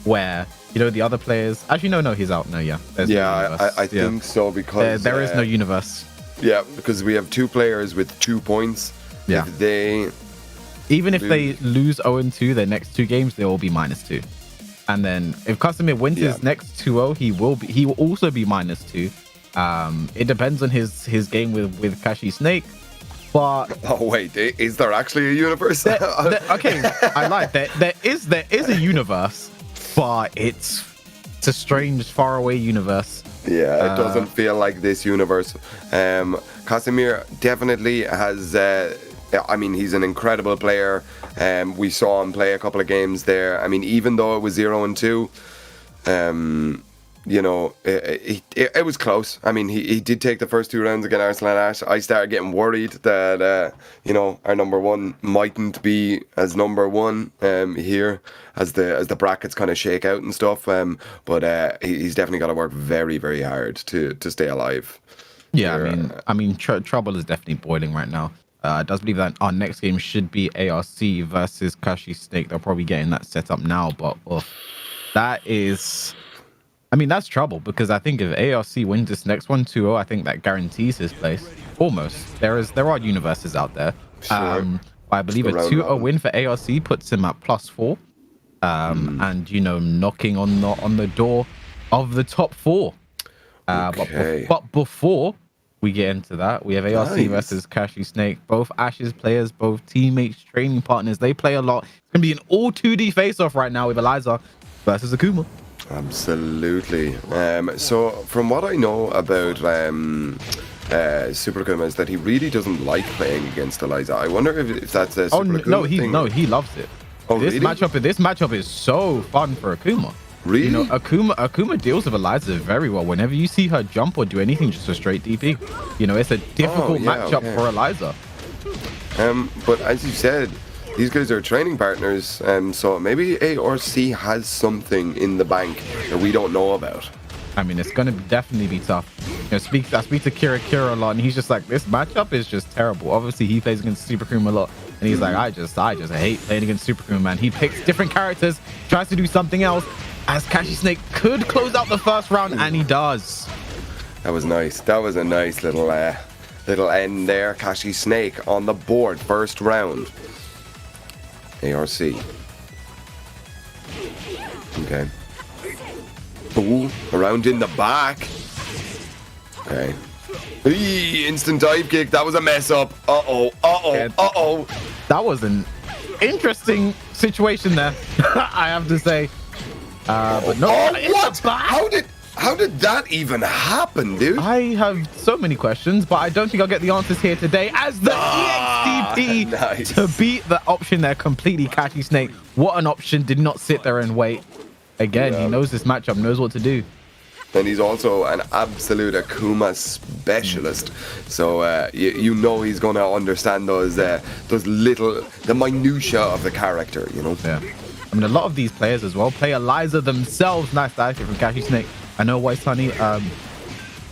where, you know, the other players actually no, he's out. No, I think so, because there is no universe. Yeah, because we have 2 players with 2 points. Yeah, if they lose 0-2 their next 2 games, they will be -2. And then if Qasim wins his next 2-0, he will also be -2. It depends on his game with Kashi Snake. But oh wait, is there actually a universe? Okay, I lied. There is a universe, but it's a strange, faraway universe. Yeah, it doesn't feel like this universe. Qasim definitely has. I mean, he's an incredible player. We saw him play a couple of games there. I mean, even though it was 0-2, you know, it was close. I mean, he did take the first 2 rounds against Arslan. I started getting worried that, you know, our number 1 mightn't be as number 1 here as the brackets kind of shake out and stuff. But he's definitely got to work very, very hard to stay alive. Yeah, I mean, trouble is definitely boiling right now. I does believe that our next game should be ARC versus Kashi Snake. They're probably getting that set up now, but that is, I mean, that's trouble, because I think if ARC wins this next one 2-0, I think that guarantees his place almost. There are universes out there. Sure. But I believe a round 2-0 robin. win for ARC puts him at +4. And you know, knocking on the door of the top 4. Okay. But before we get into that, we have ARC Nice. versus Kashi Snake. Both Ashes players, both teammates, training partners. They play a lot. It's gonna be an all 2D face-off right now with Eliza versus Akuma. Absolutely. So from what I know about Super Akuma is that he really doesn't like playing against Eliza. I wonder if that's a Super Akuma thing. He loves it. Oh, This really? matchup is so fun for Akuma. Really? You know, Akuma deals with Eliza very well. Whenever you see her jump or do anything, just a straight DP. You know, it's a difficult matchup for Eliza. But as you said, these guys are training partners, so maybe ARC has something in the bank that we don't know about. I mean, it's gonna definitely be tough. You know, I speak to Kira a lot, and he's just like, this matchup is just terrible. Obviously, he plays against Super Akuma a lot, and he's like, I just hate playing against Super Akuma, man. He picks different characters, tries to do something else, as Kashi Snake could close out the first round, and he does. That was nice. That was a nice little end there. Kashi Snake on the board, first round. ARC. Okay. Ooh, around in the back. Okay. Eee, instant dive kick. That was a mess up. Uh-oh. That was an interesting situation there, I have to say. But no, What? How did that even happen, dude? I have so many questions, but I don't think I'll get the answers here today, as the EXTP nice. to beat the option there completely. Kashi Snake, what an option, did not sit there and wait. Again, he knows this matchup, knows what to do. And he's also an absolute Akuma specialist, so you know he's gonna understand the minutia of the character, you know. Yeah, I mean, a lot of these players as well play Eliza themselves. Nice dive kick from Kashi Snake. I know White Honey,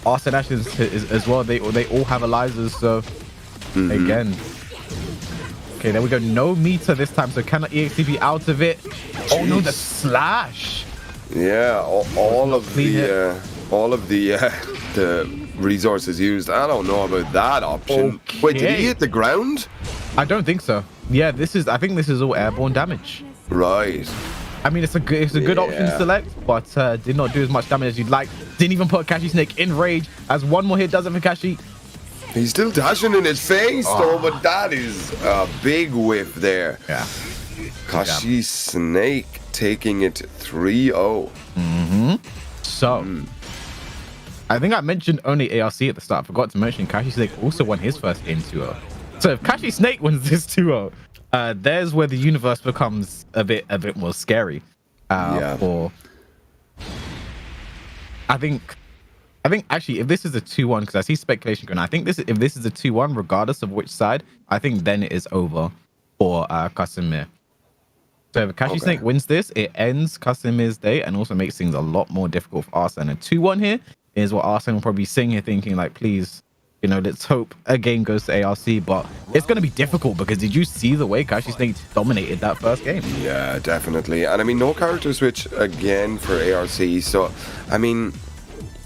Arslan Ashes is as well. They all have Elizas, so again. Okay, there we go. No meter this time, so cannot EXTP out of it. Oh no, the slash. Yeah, all of the resources used. I don't know about that option. Okay. Wait, did he hit the ground? I don't think so. Yeah, I think this is all airborne damage. Right. I mean, it's a good option to select, but did not do as much damage as you'd like. Didn't even put Kashi Snake in rage, as one more hit does it for Kashi. He's still dashing in his face though, but that is a big whiff there. Yeah. Kashi Snake taking it 3-0. So, I think I mentioned only ARC at the start. I forgot to mention Kashi Snake also won his first game 2-0. So if Kashi Snake wins this 2-0, there's where the universe becomes a bit more scary. For I think actually, if this is a 2-1, because I see speculation going, I think if this is a 2-1, regardless of which side, I think then it is over for Qasim. So if Kashi Snake wins this, it ends Qasim's day and also makes things a lot more difficult for Arslan. A 2-1 here is what Arslan will probably be sitting here thinking, like, please, you know, let's hope a game goes to ARC. But it's going to be difficult, because did you see the way Kashi Snake dominated that first game? Yeah, definitely. And I mean, no character switch again for ARC. So, I mean,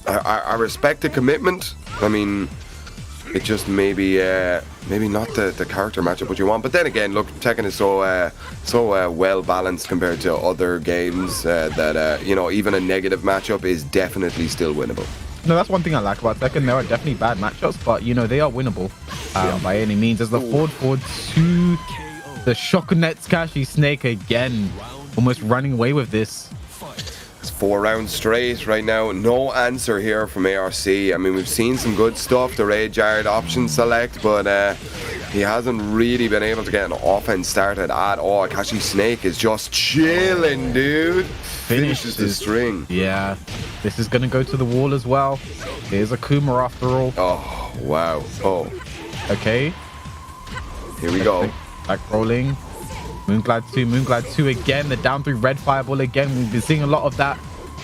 I respect the commitment. I mean, it just maybe not the character matchup what you want. But then again, look, Tekken is so well balanced compared to other games that you know, even a negative matchup is definitely still winnable. No, that's one thing I like about Tekken. There are definitely bad matchups, but you know, they are winnable by any means. As the forward to the Shokunets, Kashi Snake again, almost running away with this. It's 4 rounds straight right now. No answer here from ARC. I mean, we've seen some good stuff, the Rage Yard option select, but he hasn't really been able to get an offense started at all. Kashi Snake is just chilling, dude. Finishes the string. Yeah, this is going to go to the wall as well. Here's Akuma after all. Oh, wow. Oh. Okay. Here we go. Back rolling. Moonglide 2 again. The down 3 red fireball again. We've been seeing a lot of that.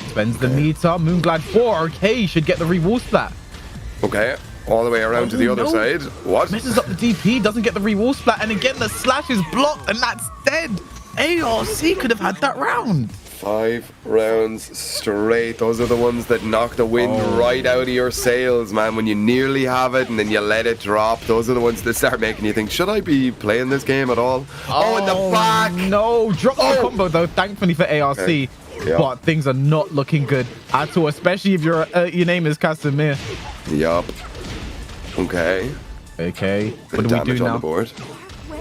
Spends the meter. Moonglide 4. Okay, should get the re-wall splat. Okay, all the way around to the other side. What? Messes up the DP, doesn't get the re-wall splat, and again the slash is blocked, and that's dead. ARC could have had that round. 5 rounds straight. Those are the ones that knock the wind right out of your sails, man. When you nearly have it and then you let it drop, those are the ones that start making you think, should I be playing this game at all? Oh, in the back! No, drop the combo though, thankfully for ARC. Okay. Yep. But things are not looking good at all, especially if your name is Qasim. Yup. Okay. What do we do now? On the board.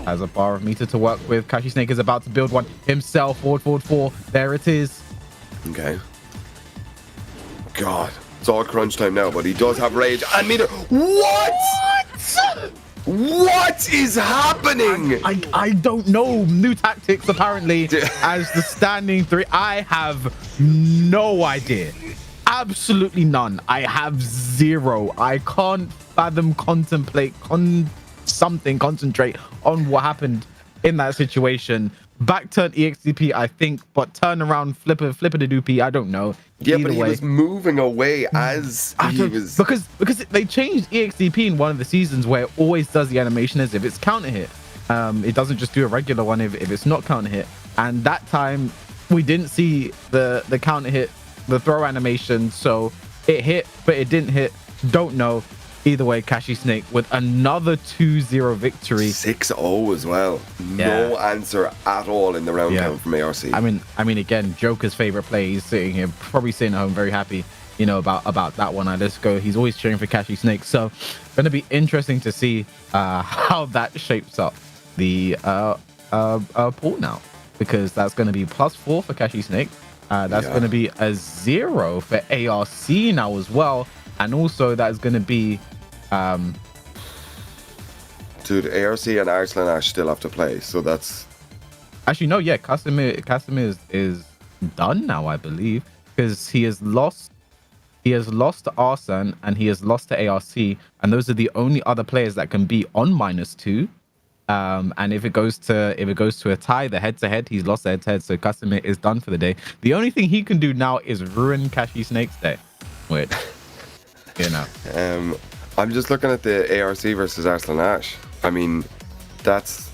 Has a bar of meter to work with. Kashi Snake is about to build one himself. Forward 4. There it is. Okay. God, it's all crunch time now, but he does have rage and meter. What is happening? I don't know. New tactics apparently as the standing 3. I have no idea. Absolutely none. I have 0. I can't fathom, contemplate, concentrate on what happened in that situation. Back turn EXDP, I think, but turn around, flip a doopy, I don't know. Yeah, but he was moving away as he was... Because they changed EXDP in one of the seasons where it always does the animation as if it's counter hit. It doesn't just do a regular one if it's not counter hit. And that time, we didn't see the counter hit, the throw animation, so it hit, but it didn't hit. Don't know. Either way, Kashi Snake with another 2-0 victory. 6-0 as well. No answer at all in the round count from ARC. I mean, again, Joker's favorite play. He's sitting here, probably sitting at home, very happy, about that one. Let's go. He's always cheering for Kashi Snake. So, going to be interesting to see how that shapes up the pool now, because that's going to be +4 for Kashi Snake. That's going to be a 0 for ARC now as well. And also that's going to be... Dude, ARC and Arslan Ash still have to play, so that's... Actually, no, yeah, Qasim is done now, I believe, because he has lost to Arslan and he has lost to ARC, and those are the only other players that can be on -2. And if it goes to a tie, the head-to-head, he's lost the head-to-head, so Qasim is done for the day. The only thing he can do now is ruin Kashi Snake's day. Wait. I'm just looking at the ARC versus Arslan Ash. I mean, that's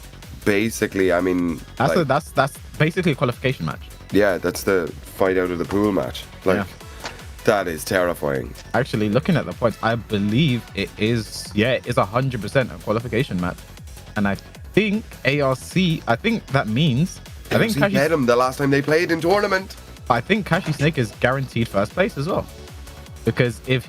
basically, that's basically a qualification match. Yeah, that's the fight out of the pool match. That is terrifying. Actually, looking at the points, I believe it is 100% a qualification match. And I think ARC, that means I think Kashi beat him the last time they played in tournament. I think Kashi Snake is guaranteed first place as well. Because if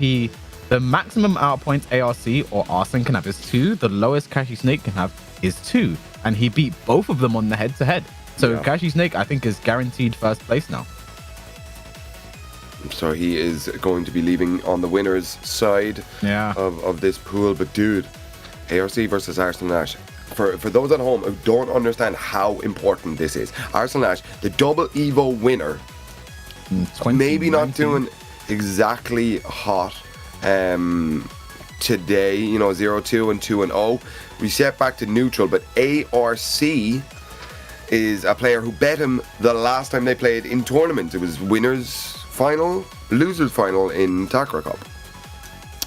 the maximum out points ARC or Arslan can have is 2, the lowest Kashi Snake can have is 2, and he beat both of them on the head-to-head. So Kashi Snake, I think, is guaranteed first place now. So he is going to be leaving on the winner's side of this pool. But dude, ARC versus Arslan Ash. For those at home who don't understand how important this is, Arslan Ash, the double Evo winner, maybe not doing exactly hot today, 0-2 and 2-0. We set back to neutral, but ARC is a player who bet him the last time they played in tournaments. It was winners final, losers final in Takra Cup.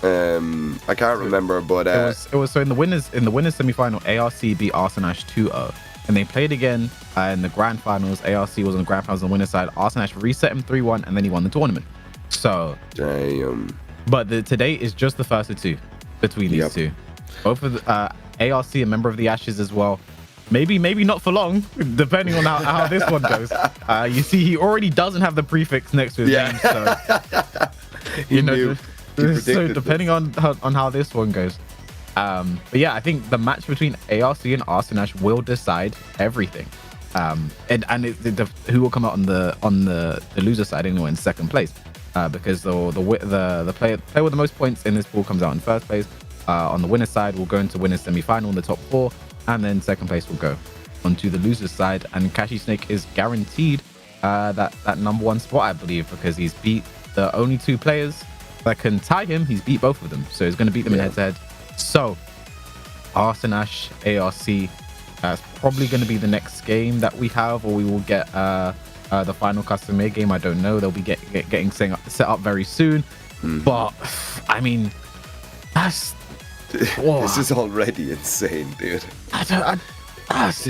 I can't remember, but it was so in the winners semi-final, ARC beat Arslan Ash 2-0. And they played again in the grand finals. ARC was on the grand finals on the winner's side. Arslan Ash reset him 3-1, and then he won the tournament. So damn. But today is just the first of 2 between these two. Both of the, ARC, a member of the Ashes as well. Maybe not for long, depending on how this one goes. You see, he already doesn't have the prefix next to his name, so so depending on how this one goes. But yeah, I think the match between ARC and Arslan Ash will decide everything. And who will come out on the loser side anyway in second place. Because the player with the most points in this pool comes out in first place. On the winner's side, we'll go into winner's semi-final in the top 4, and then second place will go onto the loser's side. And Kashi Snake is guaranteed that number 1 spot, I believe, because he's beat the only 2 players that can tie him. He's beat both of them, so he's going to beat them in head-to-head. So Arslan Ash, ARC, that's probably going to be the next game that we have, or we will get the final custom made game. I don't know. They'll be getting set up very soon. But I mean, that's this is already insane, dude. That's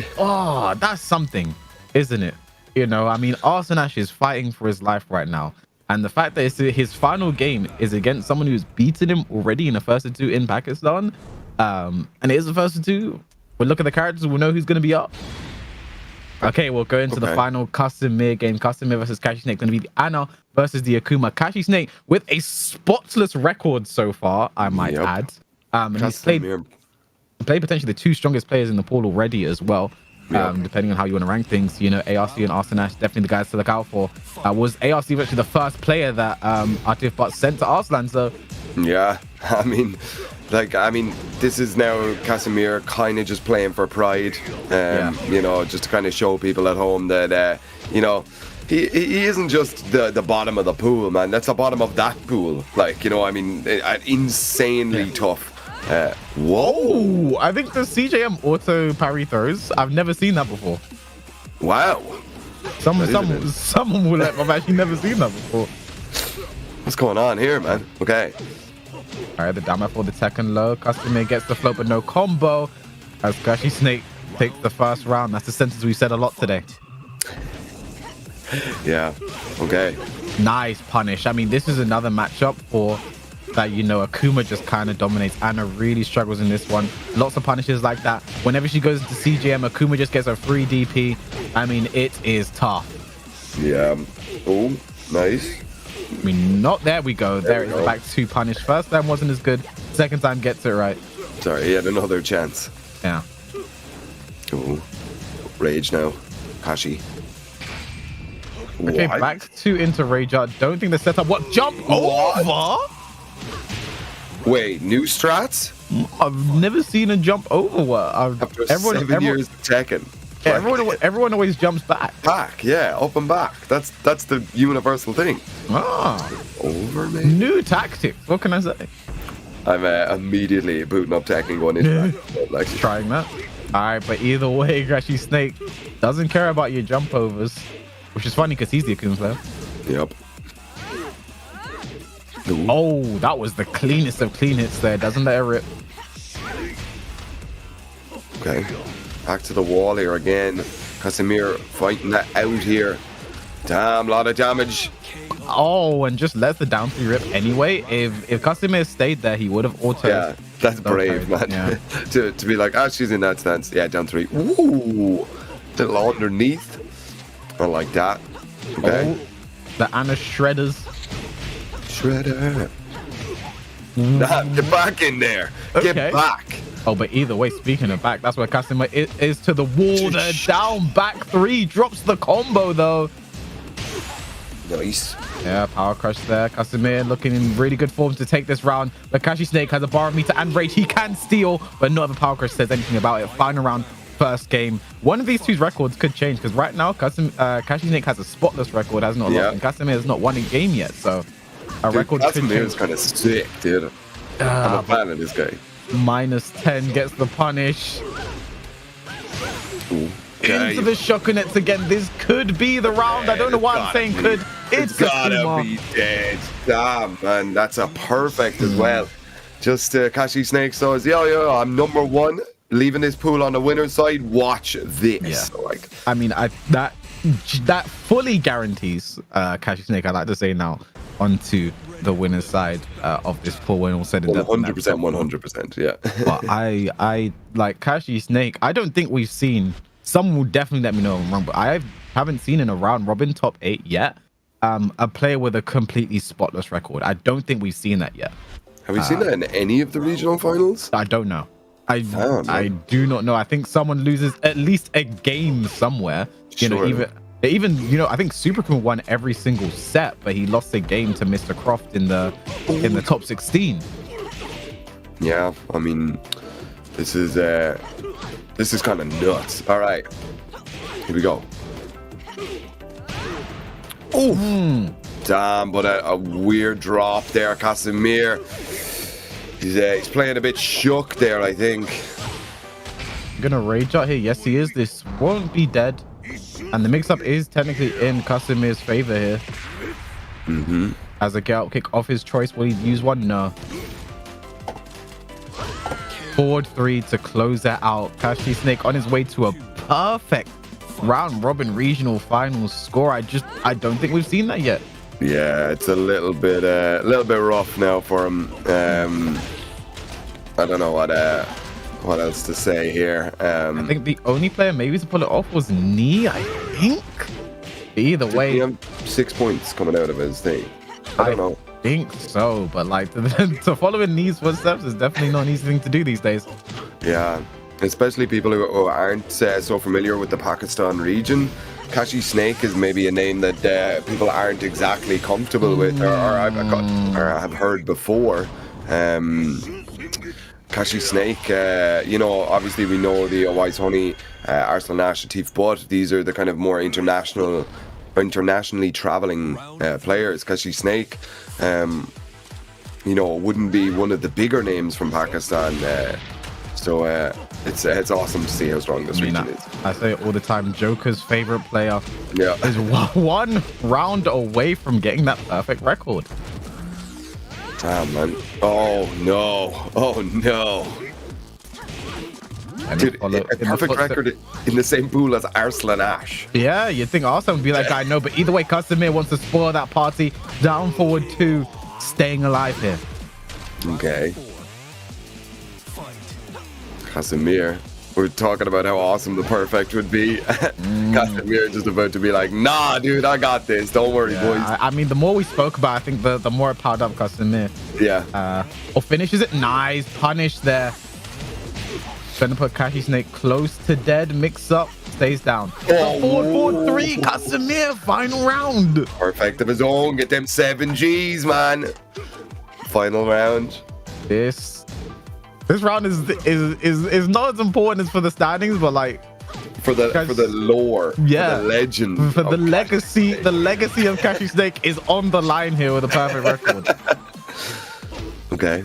something, isn't it? You know, I mean, Arslan is fighting for his life right now. And the fact that his final game is against someone who's beaten him already in the first of two in Pakistan. And it is the first of two. We'll look at the characters. We'll know who's going to be up. Okay, we'll go into the final custom Meer game. Custom Meer versus Kashi Snake. Going to be the Anna versus the Akuma. Kashi Snake with a spotless record so far, I might add. And he's played potentially the two strongest players in the pool already as well. Depending on how you want to rank things, you know, ARC and Arslan definitely the guys to look out for. Was ARC actually the first player that Atif Butt sent to Arslan? So yeah, I mean, this is now Qasim kind of just playing for pride, you know, just to kind of show people at home that, you know, he isn't just the bottom of the pool, man. That's the bottom of that pool. Like, you know, I mean, insanely tough. Whoa! I think the CJM auto parry throws. I've never seen that before. Wow. Someone will let. I've actually never seen that before. What's going on here, man? Okay. All right, the down for the Tekken low. Customer gets the float, but no combo. As Kashi Snake takes the first round. That's the sentence we said a lot today. Yeah. Okay. Nice punish. I mean, this is another matchup for that, you know, Akuma just kind of dominates. Anna really struggles in this one. Lots of punishes like that. Whenever she goes into CGM, Akuma just gets a free DP. I mean, it is tough. Yeah. Oh, nice. I mean, not there we go. There is back to punish. First time wasn't as good. Second time gets it right. Sorry, he had another chance. Yeah. Oh, rage now. Kashi. Okay, what? Back to into rage. I don't think the setup. What? Jump over? Wait, new strats? I've never seen a jump over. What? After 7 years of Tekken. Everyone always jumps back. Yeah, up and back. That's the universal thing. Over, man. New tactics. What can I say? I'm immediately booting up Tekken going into that. Like, trying that. All right, but either way, Kashi Snake doesn't care about your jump overs, which is funny because he's the Akuma player. Yep. Ooh. Oh, that was the cleanest of clean hits there. Doesn't let it rip. Okay. Back to the wall here again. Qasim fighting that out here. Damn, lot of damage. Oh, and just lets the down 3 rip anyway. If Qasim stayed there, he would have auto. Yeah, that's brave, man. Yeah. to be like, she's in that stance. Yeah, down 3. Ooh, little underneath. I like that. Okay. Oh, the Anna shredders. Shredder. Nah, get back in there. Okay. Get back. Oh, but either way, speaking of back, that's where Qasim is to the wall. There, down back 3. Drops the combo, though. Nice. Yeah, power crush there. Qasim looking in really good form to take this round. But Kashi Snake has a bar meter and rage. He can steal, but not if a power crush says anything about it. Final round, first game. One of these two's records could change because right now, Kashi Snake has a spotless record, has not lost. And Qasim has not won a game yet, so a record could change. Is kind of sick, dude. I'm a fan of this guy. -10 gets the punish. Ooh. Into the shocker nets again. This could be the round. I don't know why I'm saying could. It's gotta be dead. Damn, man, that's a perfect as well. Just Kashi Snake says, yo, I'm number 1. Leaving this pool on the winner's side. Watch this. Yeah. Like, I mean, that fully guarantees Kashi Snake, I like to say now, onto the winner's side of this pool when all said and done. 100%, yeah. But I like Kashi Snake. I don't think we've seen. Someone will definitely let me know if I'm wrong, but I haven't seen in a round robin top 8 yet a player with a completely spotless record. I don't think we've seen that yet. Have we seen that in any of the regional finals? I don't know. I do not know. I think someone loses at least a game somewhere. You know, even you know, I think Supercool won every single set, but he lost a game to Mr. Croft in the top 16. Yeah, I mean, this is kind of nuts. All right, here we go. Oh, damn! But a weird drop there, Qasim. He's playing a bit shook there, I think. I'm gonna rage out here. Yes, he is. This won't be dead, and the mix-up is technically in Qasim's favor here. As a get out kick off his choice, will he use one? No. Forward 3 to close that out. Kashi Snake on his way to a perfect round robin regional finals score. I don't think we've seen that yet. Yeah, it's a little bit rough now for him. I don't know what else to say here. I think the only player maybe to pull it off was Knee, I think. Either way, 6 points coming out of his thing. I don't know. I think so, but like to follow in Knee's footsteps is definitely not an easy thing to do these days. Yeah, especially people who aren't so familiar with the Pakistan region. Kashi Snake is maybe a name that people aren't exactly comfortable with, or have heard before. Kashi Snake, obviously we know the Wise Honey, Arslan Ash, Atif Butt. These are the kind of more internationally traveling players. Kashi Snake, wouldn't be one of the bigger names from Pakistan. So it's awesome to see how strong this region is. I say it all the time, Joker's favorite player is one round away from getting that perfect record. Ah, man. Oh no. Dude, a perfect record in the same pool as Arslan Ash. Yeah, you'd think Arslan would be that guy. No, but either way, Qasim wants to spoil that party. Down forward 2, staying alive here. Okay. Qasim, we're talking about how awesome the perfect would be. Qasim just about to be like, nah, dude, I got this. Don't worry, boys. I mean, the more we spoke about, I think the more it powered up Qasim. Yeah. Or finishes it. Nice. Punish there. Gonna put Kashi Snake close to dead. Mix up. Stays down. Forward 3. Qasim, final round. Perfect of his own. Get them 7 Gs, man. Final round. This round is not as important as for the standings, but like for the lore, for the legend, for the legacy of Kashi Snake is on the line here with a perfect record. Okay.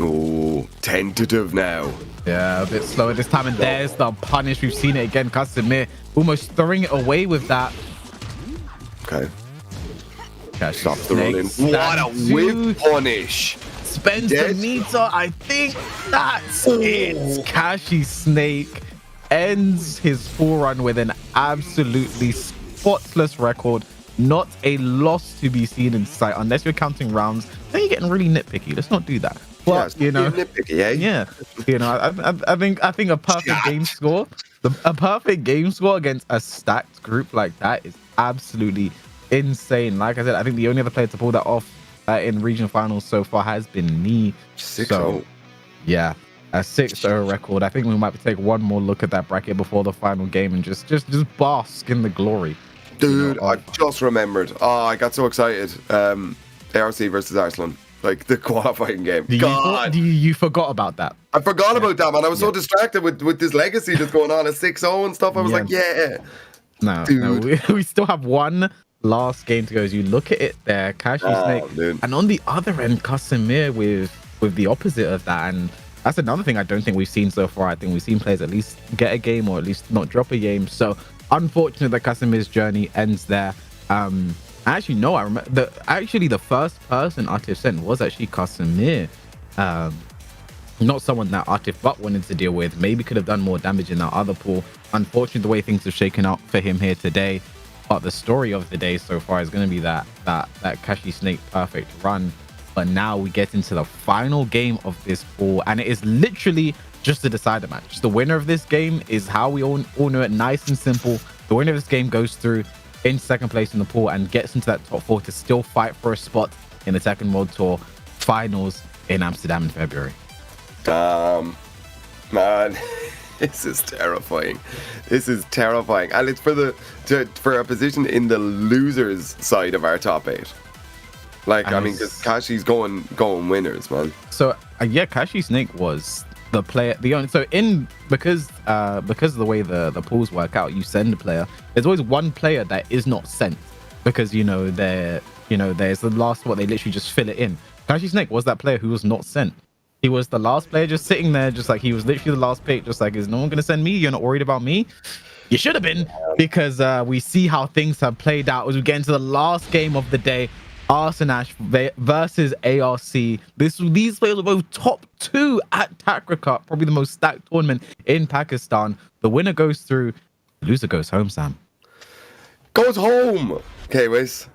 Oh, tentative now. Yeah, a bit slower this time, and there's the punish. We've seen it again. Qasim almost throwing it away with that. Okay. Kashi Stop the rolling. What a whip punish. Spends the meter. I think that's it. Kashi Snake ends his full run with an absolutely spotless record. Not a loss to be seen in sight, unless you're counting rounds. Then you're getting really nitpicky. Let's not do that. But nitpicky, eh? Yeah. I think a perfect game score, a perfect game score against a stacked group like that is absolutely insane. Like I said, I think the only other player to pull that off in regional finals so far has been Knee. 6-0. So, yeah, a 6-0 record. I think we might take one more look at that bracket before the final game and just bask in the glory. Dude, I just remembered. Oh, I got so excited. ARC versus Arslan, like the qualifying game. You forgot about that. I forgot about that, man. I was so distracted with this legacy that's going on at 6-0 and stuff. I was like, No, we still have one last game to go. As you look at it there, Kashi Snake, dude. And on the other end, Qasim with the opposite of that. And that's another thing I don't think we've seen so far. I think we've seen players at least get a game or at least not drop a game. So unfortunate that Qasim's journey ends there. Actually, no, I remember the first person Atif sent was actually Qasim. Not someone that Atif Butt wanted to deal with. Maybe could have done more damage in that other pool. Unfortunately, the way things have shaken out for him here today. But the story of the day so far is going to be that Kashi Snake perfect run. But now we get into the final game of this pool, and it is literally just a decider match. The winner of this game is how we all know it, nice and simple. The winner of this game goes through in second place in the pool and gets into that top 4 to still fight for a spot in the Tekken World Tour finals in Amsterdam in February. Man, this is terrifying. This is terrifying, and it's for a position in the losers side of our top 8. Like, I mean, because Kashi's going winners, man. So yeah, Kashi Snake was the player, because of the way the pools work out, you send a player. There's always one player that is not sent because there's the last spot, they literally just fill it in. Kashi Snake was that player who was not sent. He was the last player just sitting there, just like he was literally the last pick, just like, is no one gonna send me? You're not worried about me? You should have been, because we see how things have played out as we get into the last game of the day. Arslan versus ARC. These players were both top 2 at Takra Cup, probably the most stacked tournament in Pakistan. The winner goes through Loser goes home, Sam. Goes home. Okay, wait.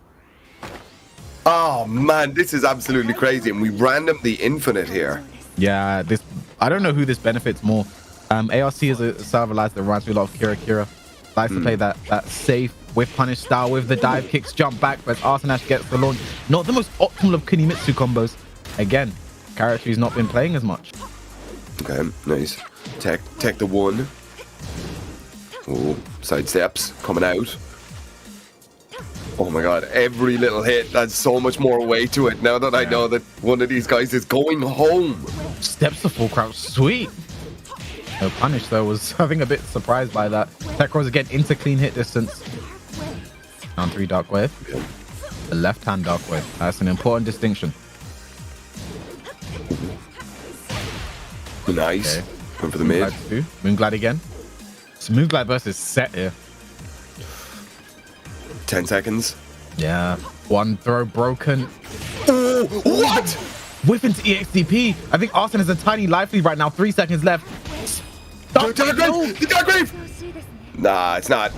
Oh man, this is absolutely crazy, and we random the infinite here. Yeah, this. I don't know who this benefits more. ARC is a server that reminds me a lot of Kira. Likes to play that safe with punish style with the dive kicks, jump back, but Arslan gets the launch. Not the most optimal of Kunimitsu combos. Again, character he's not been playing as much. Okay, nice. Tech the one. Oh, side steps coming out. Oh my god, every little hit has so much more weight to it now that I know that one of these guys is going home. Steps the full crouch, sweet. No punish though, was I think a bit surprised by that. Tech rolls again into clean hit distance. Down 3 dark wave. The left hand dark wave. That's an important distinction. Nice. Okay. Going for the mid. Moonglide again. So Moonglide versus set here. 10 seconds. Yeah. One throw broken. Oh, what? Whiff into EXDP. I think Arslan has a tiny life lead right now. 3 seconds left. The dark grave. Nah, it's not.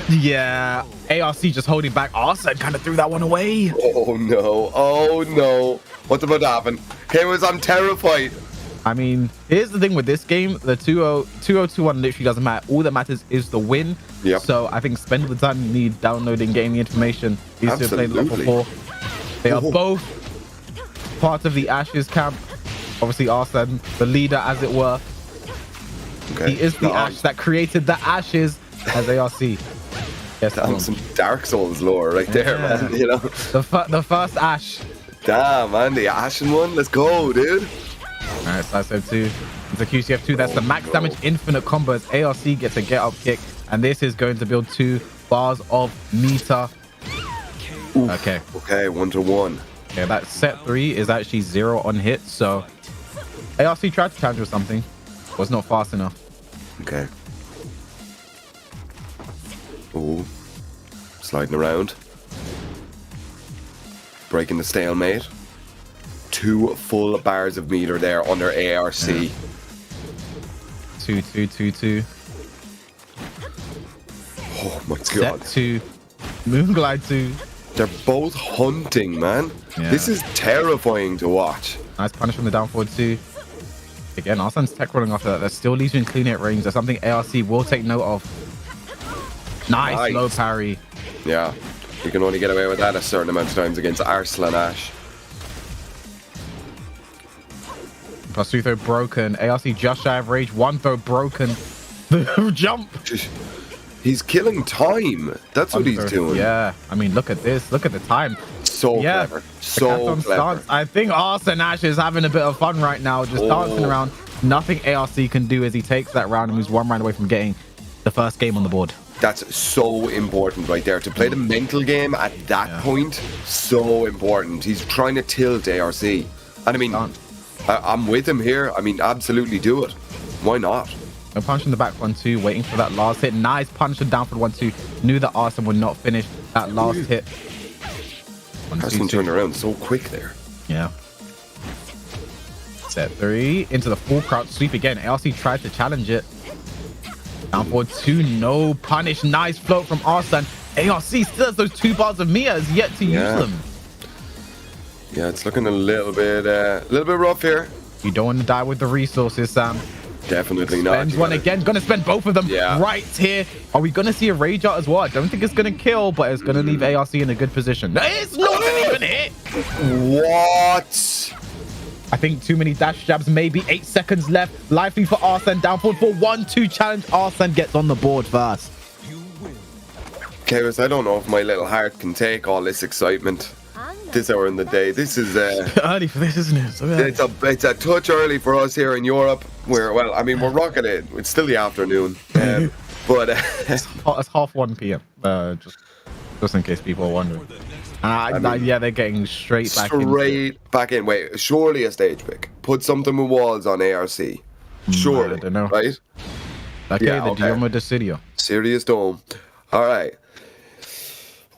Yeah. ARC just holding back. Arslan kind of threw that one away. Oh no. Oh no. What's about to happen? Chaos, I'm terrified. I mean, here's the thing with this game. The 2-0-2-1 literally doesn't matter. All that matters is the win. Yep. So I think spend the time you need downloading, getting the information. These two have played a lot before. They are both part of the Ashes camp. Obviously, Arslan, the leader, as it were. Okay. He is the Ash that created the Ashes as ARC. Yes, That's some Dark Souls lore right there, man. You know, the first Ash. Damn, man, the Ashen one. Let's go, dude. All right, Sidestep 2. It's a QCF2. That's the max damage infinite combo as ARC gets a get up kick. And this is going to build 2 bars of meter. Oof. Okay. Okay, 1-1. Yeah, that set 3 is actually 0 on hit. So ARC tried to challenge with something. Was not fast enough. Okay. Ooh. Sliding around. Breaking the stalemate. 2 full bars of meter there under ARC. Yeah. 2-2-2-2. Oh my god. Set 2. Moonglide 2. They're both hunting, man. Yeah. This is terrifying to watch. Nice punish from the down forward 2. Again, Arslan's tech rolling after that. That still leaves you in clean hit range. That's something ARC will take note of. Nice low parry. Yeah. You can only get away with that a certain amount of times against Arslan Ash. Plus 2 throw broken. ARC just shy of rage. 1 throw broken. The jump. He's killing time. That's what he's doing. Yeah. I mean, look at this. Look at the time. So clever. So clever. Stance. I think Arslan Ash is having a bit of fun right now. Just dancing around. Nothing ARC can do as he takes that round and moves 1 round away from getting the first game on the board. That's so important right there. To play the mental game at that point, so important. He's trying to tilt ARC. And I mean, I'm with him here. I mean, absolutely do it. Why not? A punch in the back 1-2, waiting for that last hit. Nice punch and down for 1-2. Knew that Arslan would not finish that last hit. Arslan turned around so quick there. Yeah. Set 3 into the full crouch sweep again. ARC tried to challenge it. Down forward 2, no punish. Nice float from Arslan. ARC still has those 2 bars of Meer, has yet to use them. Yeah, it's looking a little bit rough here. You don't want to die with the resources, Sam. Definitely not. Spends one again. Gonna spend both of them right here. Are we gonna see a rage out as well? I don't think it's gonna kill, but it's gonna leave ARC in a good position. It's not even hit. What? I think too many dash jabs. Maybe 8 seconds left. Lively for Arslan. Down forward for 1-2 challenge. Arslan gets on the board first. Chaos, I don't know if my little heart can take all this excitement this hour in the day. This is early for this, isn't it? So, it's a touch early for us here in Europe. Where, well, I mean, we're rocking it. It's still the afternoon, but it's half 1 p.m. Just in case people are wondering. Yeah, they're getting straight back in. Wait, surely a stage pick. Put something with walls on ARC. Surely, I don't know. Right? Okay, the Diomo de Sirio. Serious dome. All right.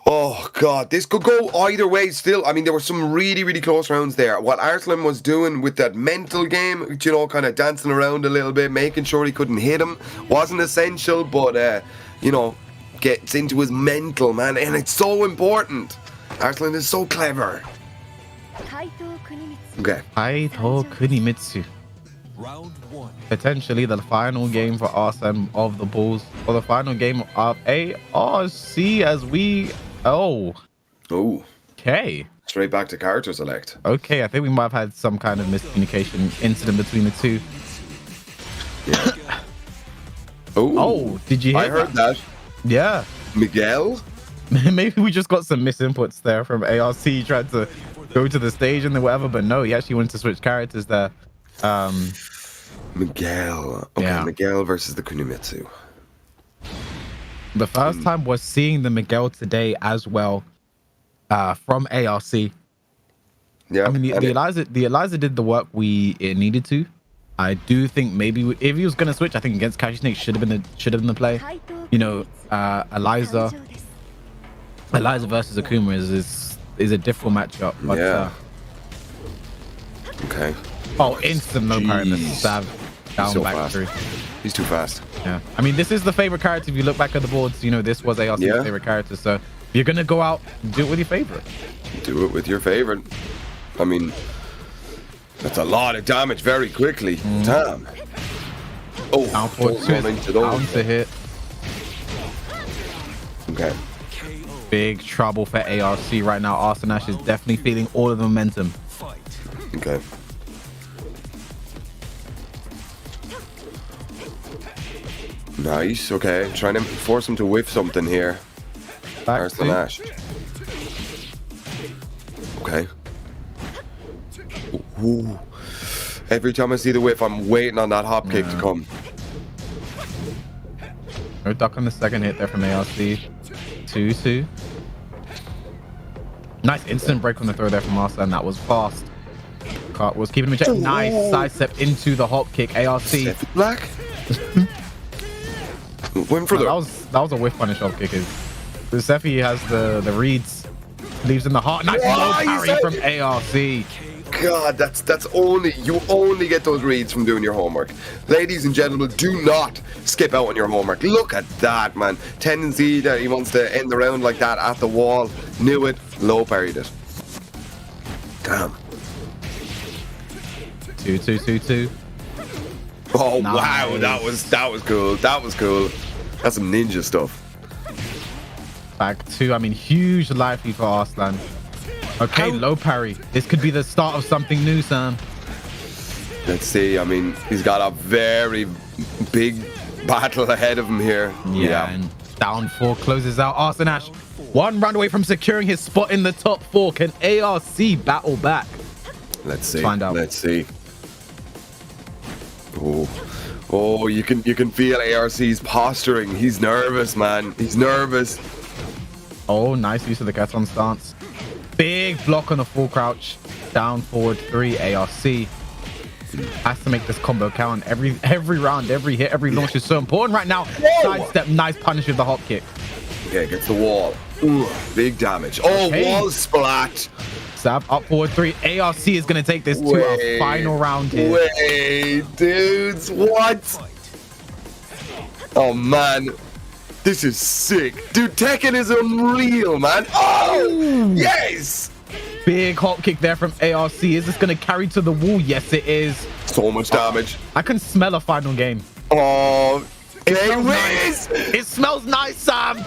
Oh, God. This could go either way still. I mean, there were some really, really close rounds there. What Arslan was doing with that mental game, you know, kind of dancing around a little bit, making sure he couldn't hit him, wasn't essential, but you know, gets into his mental, man, and it's so important. Arslan is so clever. Okay. Kaito Kunimitsu. Round 1. Potentially the final game for Arslan of the Bulls, or the final game of ARC as we. Oh. Oh. Okay. Straight back to character select. Okay, I think we might have had some kind of miscommunication incident between the two. Yeah. Oh, did you hear I heard that. Yeah. Miguel? Maybe we just got some misinputs there from ARC tried to go to the stage and then whatever, but no, he actually wanted to switch characters there. Miguel. Okay, yeah. Miguel versus the Kunimitsu. The first time was seeing the Miguel today as well, from ARC. Yeah. I mean, the Eliza did the work it needed to. I do think maybe if he was gonna switch, I think against Kashi Snake should have been the play. You know, Eliza versus Akuma is a difficult matchup. But, yeah. Okay. Oh, instant no parry the stab down so back fast. through. He's too fast. Yeah. I mean, this is the favorite character. If you look back at the boards, you know this was ARC's favorite character. So if you're gonna go out, do it with your favorite. Do it with your favorite. I mean, that's a lot of damage very quickly. Damn. Oh, Down forward down to hit. Okay. Big trouble for ARC right now. Arslan Ash is definitely feeling all of the momentum. Okay. Nice. Okay. Trying to force him to whiff something here. Arslan Ash. Okay. Ooh. Every time I see the whiff, I'm waiting on that hop kick to come. No duck on the second hit there from ARC. 2-2. Nice instant break on the throw there from Arslan. That was fast. Was keeping him in check. Nice side step into the hop kick. ARC. Black. Went for that was a whiff punish hop kick. Sefi has the reads. Leaves in the heart. Nice low parry from ARC. God, that's you only get those reads from doing your homework. Ladies and gentlemen, do not skip out on your homework. Look at that, man. Tendency that he wants to end the round like that at the wall. Knew it. Low parried it. Damn. 2-2-2-2. Oh nice. Wow, that was cool. That was cool. That's some ninja stuff. Back two. I mean, huge life lead for Arslan. Okay, low parry. This could be the start of something new, Sam. Let's see. I mean, he's got a very big battle ahead of him here. Yeah. And down four closes out Arslan Ash. One round away from securing his spot in the top four. Can ARC battle back? Let's see. Find out. Let's see. Oh, you can feel ARC's posturing. He's nervous, man. He's nervous. Oh, nice use of the Katon stance. Big block on the full crouch. Down forward 3. ARC has to make this combo count. Every round, every hit, every launch is so important right now. Sidestep, nice punish with the hop kick. Okay, gets the wall. Ooh, big damage. Oh, wall splat. Stab up forward 3. ARC is going to take this to a final round here. Wait, dudes, what? Oh, man. This is sick. Dude, Tekken is unreal, man. Oh, yes. Big hop kick there from ARC. Is this going to carry to the wall? Yes, it is. So much damage. I can smell a final game. Oh, it smells nice, Sam.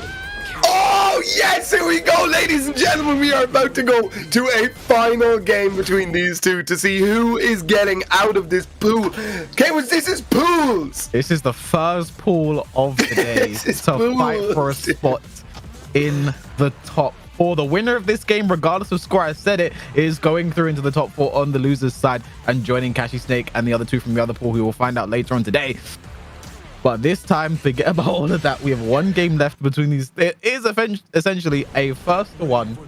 Oh, yes, here we go, ladies and gentlemen. We are about to go to a final game between these two to see who is getting out of this pool. Okay, this is pools. This is the first pool of the day to fight for a spot in the top four. The winner of this game, regardless of score, I said it, is going through into the top four on the loser's side and joining Kashi Snake and the other two from the other pool, who we'll find out later on today. But this time, forget about all of that. We have one game left between these. It is essentially a first one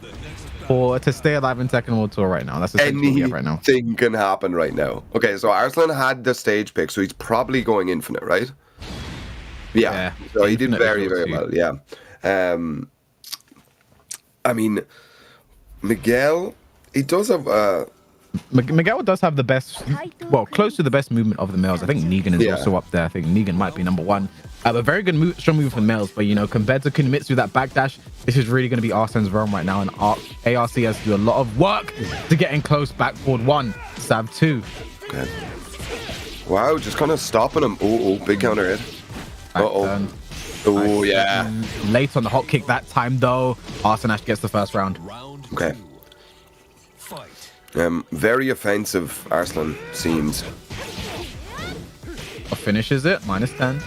to stay alive in Tekken World Tour right now. That's essentially what we have right now. Anything can happen right now. Okay, so Arslan had the stage pick, so he's probably going infinite, right? Yeah. So he did very, very well. Yeah. I mean, Miguel, he does have Miguel does have the best, well, close to the best movement of the males. I think Negan is also up there. I think Negan might be number one. A very good strong move for the males, but you know, compared to Kunimitsu, that backdash, this is really going to be Arslan's realm right now, and ARC has to do a lot of work to get in close. Back forward 1, stab 2. Okay. Wow, just kind of stopping him. Oh, big counter hit. Uh-oh. Oh, yeah. Late on the hot kick that time, though. Arslan gets the first round. Okay. Very offensive, Arslan seems. Finishes it, -10.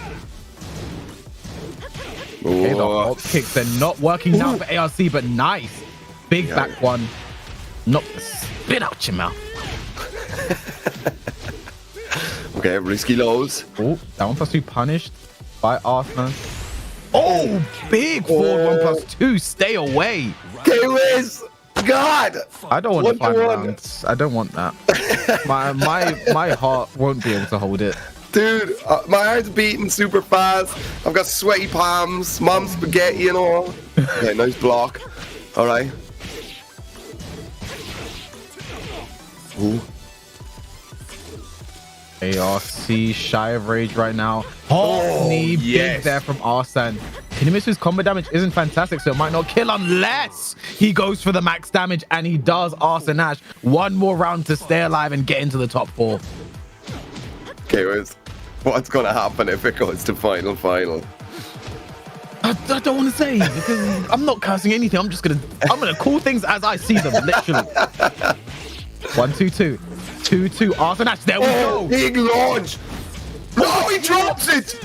Okay, the hot kicks are not working now for ARC, but nice. Big back one. Knock the spit out your mouth. Okay, risky lows. Oh, that 1+2 punished by Arslan. Oh, big forward 1+2. Stay away. K-Wiz! God! I don't want to find rounds. I don't want that. my heart won't be able to hold it. Dude, my heart's beating super fast. I've got sweaty palms, mom's spaghetti and all. Okay, nice block. All right. Ooh. ARC shy of rage right now. Oh, knee big there from Arslan. Kunimitsu's combo damage isn't fantastic, so it might not kill unless he goes for the max damage, and he does. Arslan one more round to stay alive and get into the top 4. Okay, what's gonna happen if it goes to final? I don't want to say because I'm not cursing anything. I'm gonna call things as I see them, literally. 1-2-2. 2-2. Arslan there we go. Big launch. No, he drops it.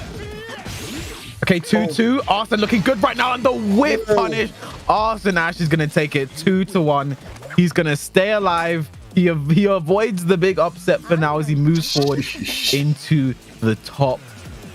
Okay, 2-2. Arslan looking good right now, and the whip punish. Arslan is gonna take it 2-1. He's gonna stay alive. He avoids the big upset for now as he moves forward into the top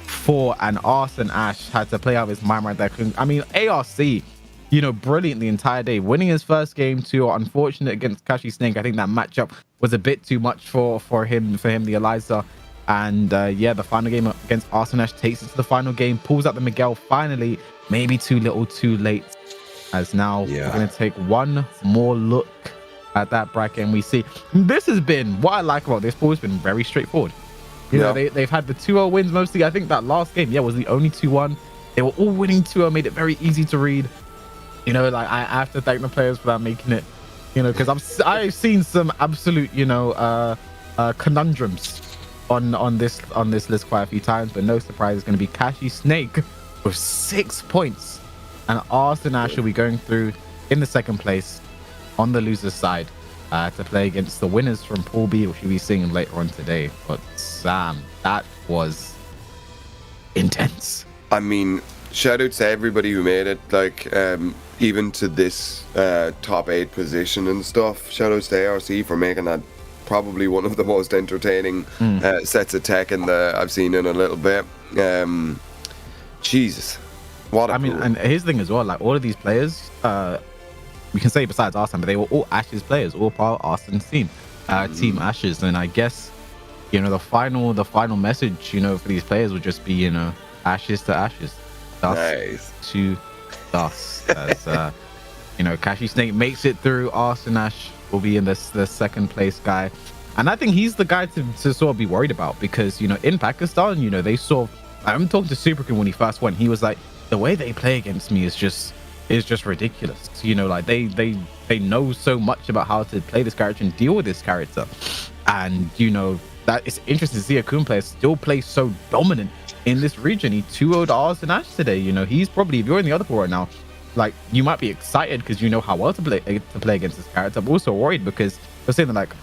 4. And Arslan had to play out his mind right there. I mean, ARC, you know, brilliant the entire day, winning his first game too. Unfortunate against Kashi Snake. I think that matchup was a bit too much for him, the Eliza. And yeah, the final game against Arslan takes it to the final game, pulls out the Miguel finally, maybe too little too late, as now we're going to take one more look at that bracket, and we see this has been what I like about this pool. Has been very straightforward. You know, they've had the 2-0 wins mostly. I think that last game was the only 2-1. They were all winning 2-0, made it very easy to read. You know, like I have to thank the players for that, making it, you know, because I've seen some absolute, you know, conundrums on this list quite a few times, but no surprise, it's going to be Kashi Snake with 6 points, and Arslan will be going through in the second place on the loser's side to play against the winners from Pool B, which we'll be seeing later on today. But Sam, that was intense. I mean, shout out to everybody who made it, like even to this top 8 position and stuff. Shout out to ARC for making that probably one of the most entertaining sets of Tekken that I've seen in a little bit. Jesus, what a pool. And here's the thing as well, like all of these players, we can say besides Arslan, but they were all Ashes players, all part of Arslan's team, Team Ashes. And I guess, you know, the final message, you know, for these players would just be, you know, ashes to ashes, dust to dust. As you know, Kashi Snake makes it through. Arslan will be in the second place guy, and I think he's the guy to sort of be worried about, because, you know, in Pakistan, you know, they sort of, I'm talking to Superkin when he first went, he was like, the way they play against me is just ridiculous. You know, like they know so much about how to play this character and deal with this character. And, you know, that it's interesting to see Akuma player still play so dominant in this region. He 2-0'd Arslan today. You know, he's probably, if you're in the other pool right now, like, you might be excited because you know how well to play against this character, but also worried because you're saying like,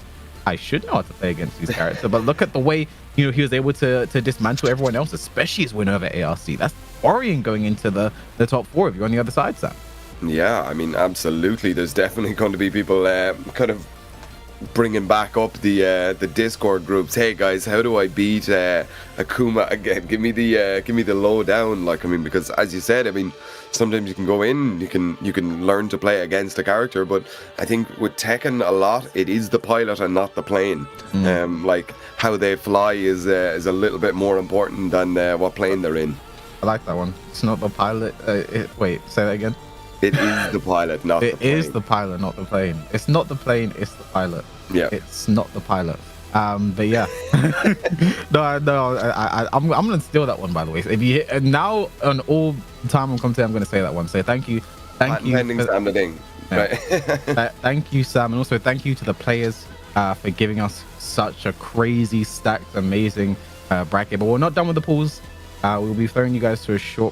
I should know how to play against this character. But look at the way, you know, he was able to dismantle everyone else, especially his win over ARC. That's worrying going into the top 4 if you're on the other side, Sam. Yeah, I mean, absolutely. There's definitely going to be people kind of bringing back up the Discord groups. Hey guys, how do I beat Akuma again? Give me the lowdown. Like, I mean, because as you said, I mean, sometimes you can go in, you can learn to play against a character, but I think with Tekken a lot, it is the pilot and not the plane. Like how they fly is a little bit more important than what plane they're in. I like that one. It's not the pilot. Wait, say that again. It is the pilot, not the It plane. is the pilot, not the plane. It's not the plane, it's the pilot. Yeah. It's not the pilot. But yeah. I'm gonna steal that one, by the way. So if you hit, now on all the time I'm coming to, I'm gonna say that one. So thank you. Pending Sam the Ding. Yeah. Right. Thank you, Sam, and also thank you to the players for giving us such a crazy stacked, amazing bracket. But we're not done with the pools. We'll be throwing you guys to a short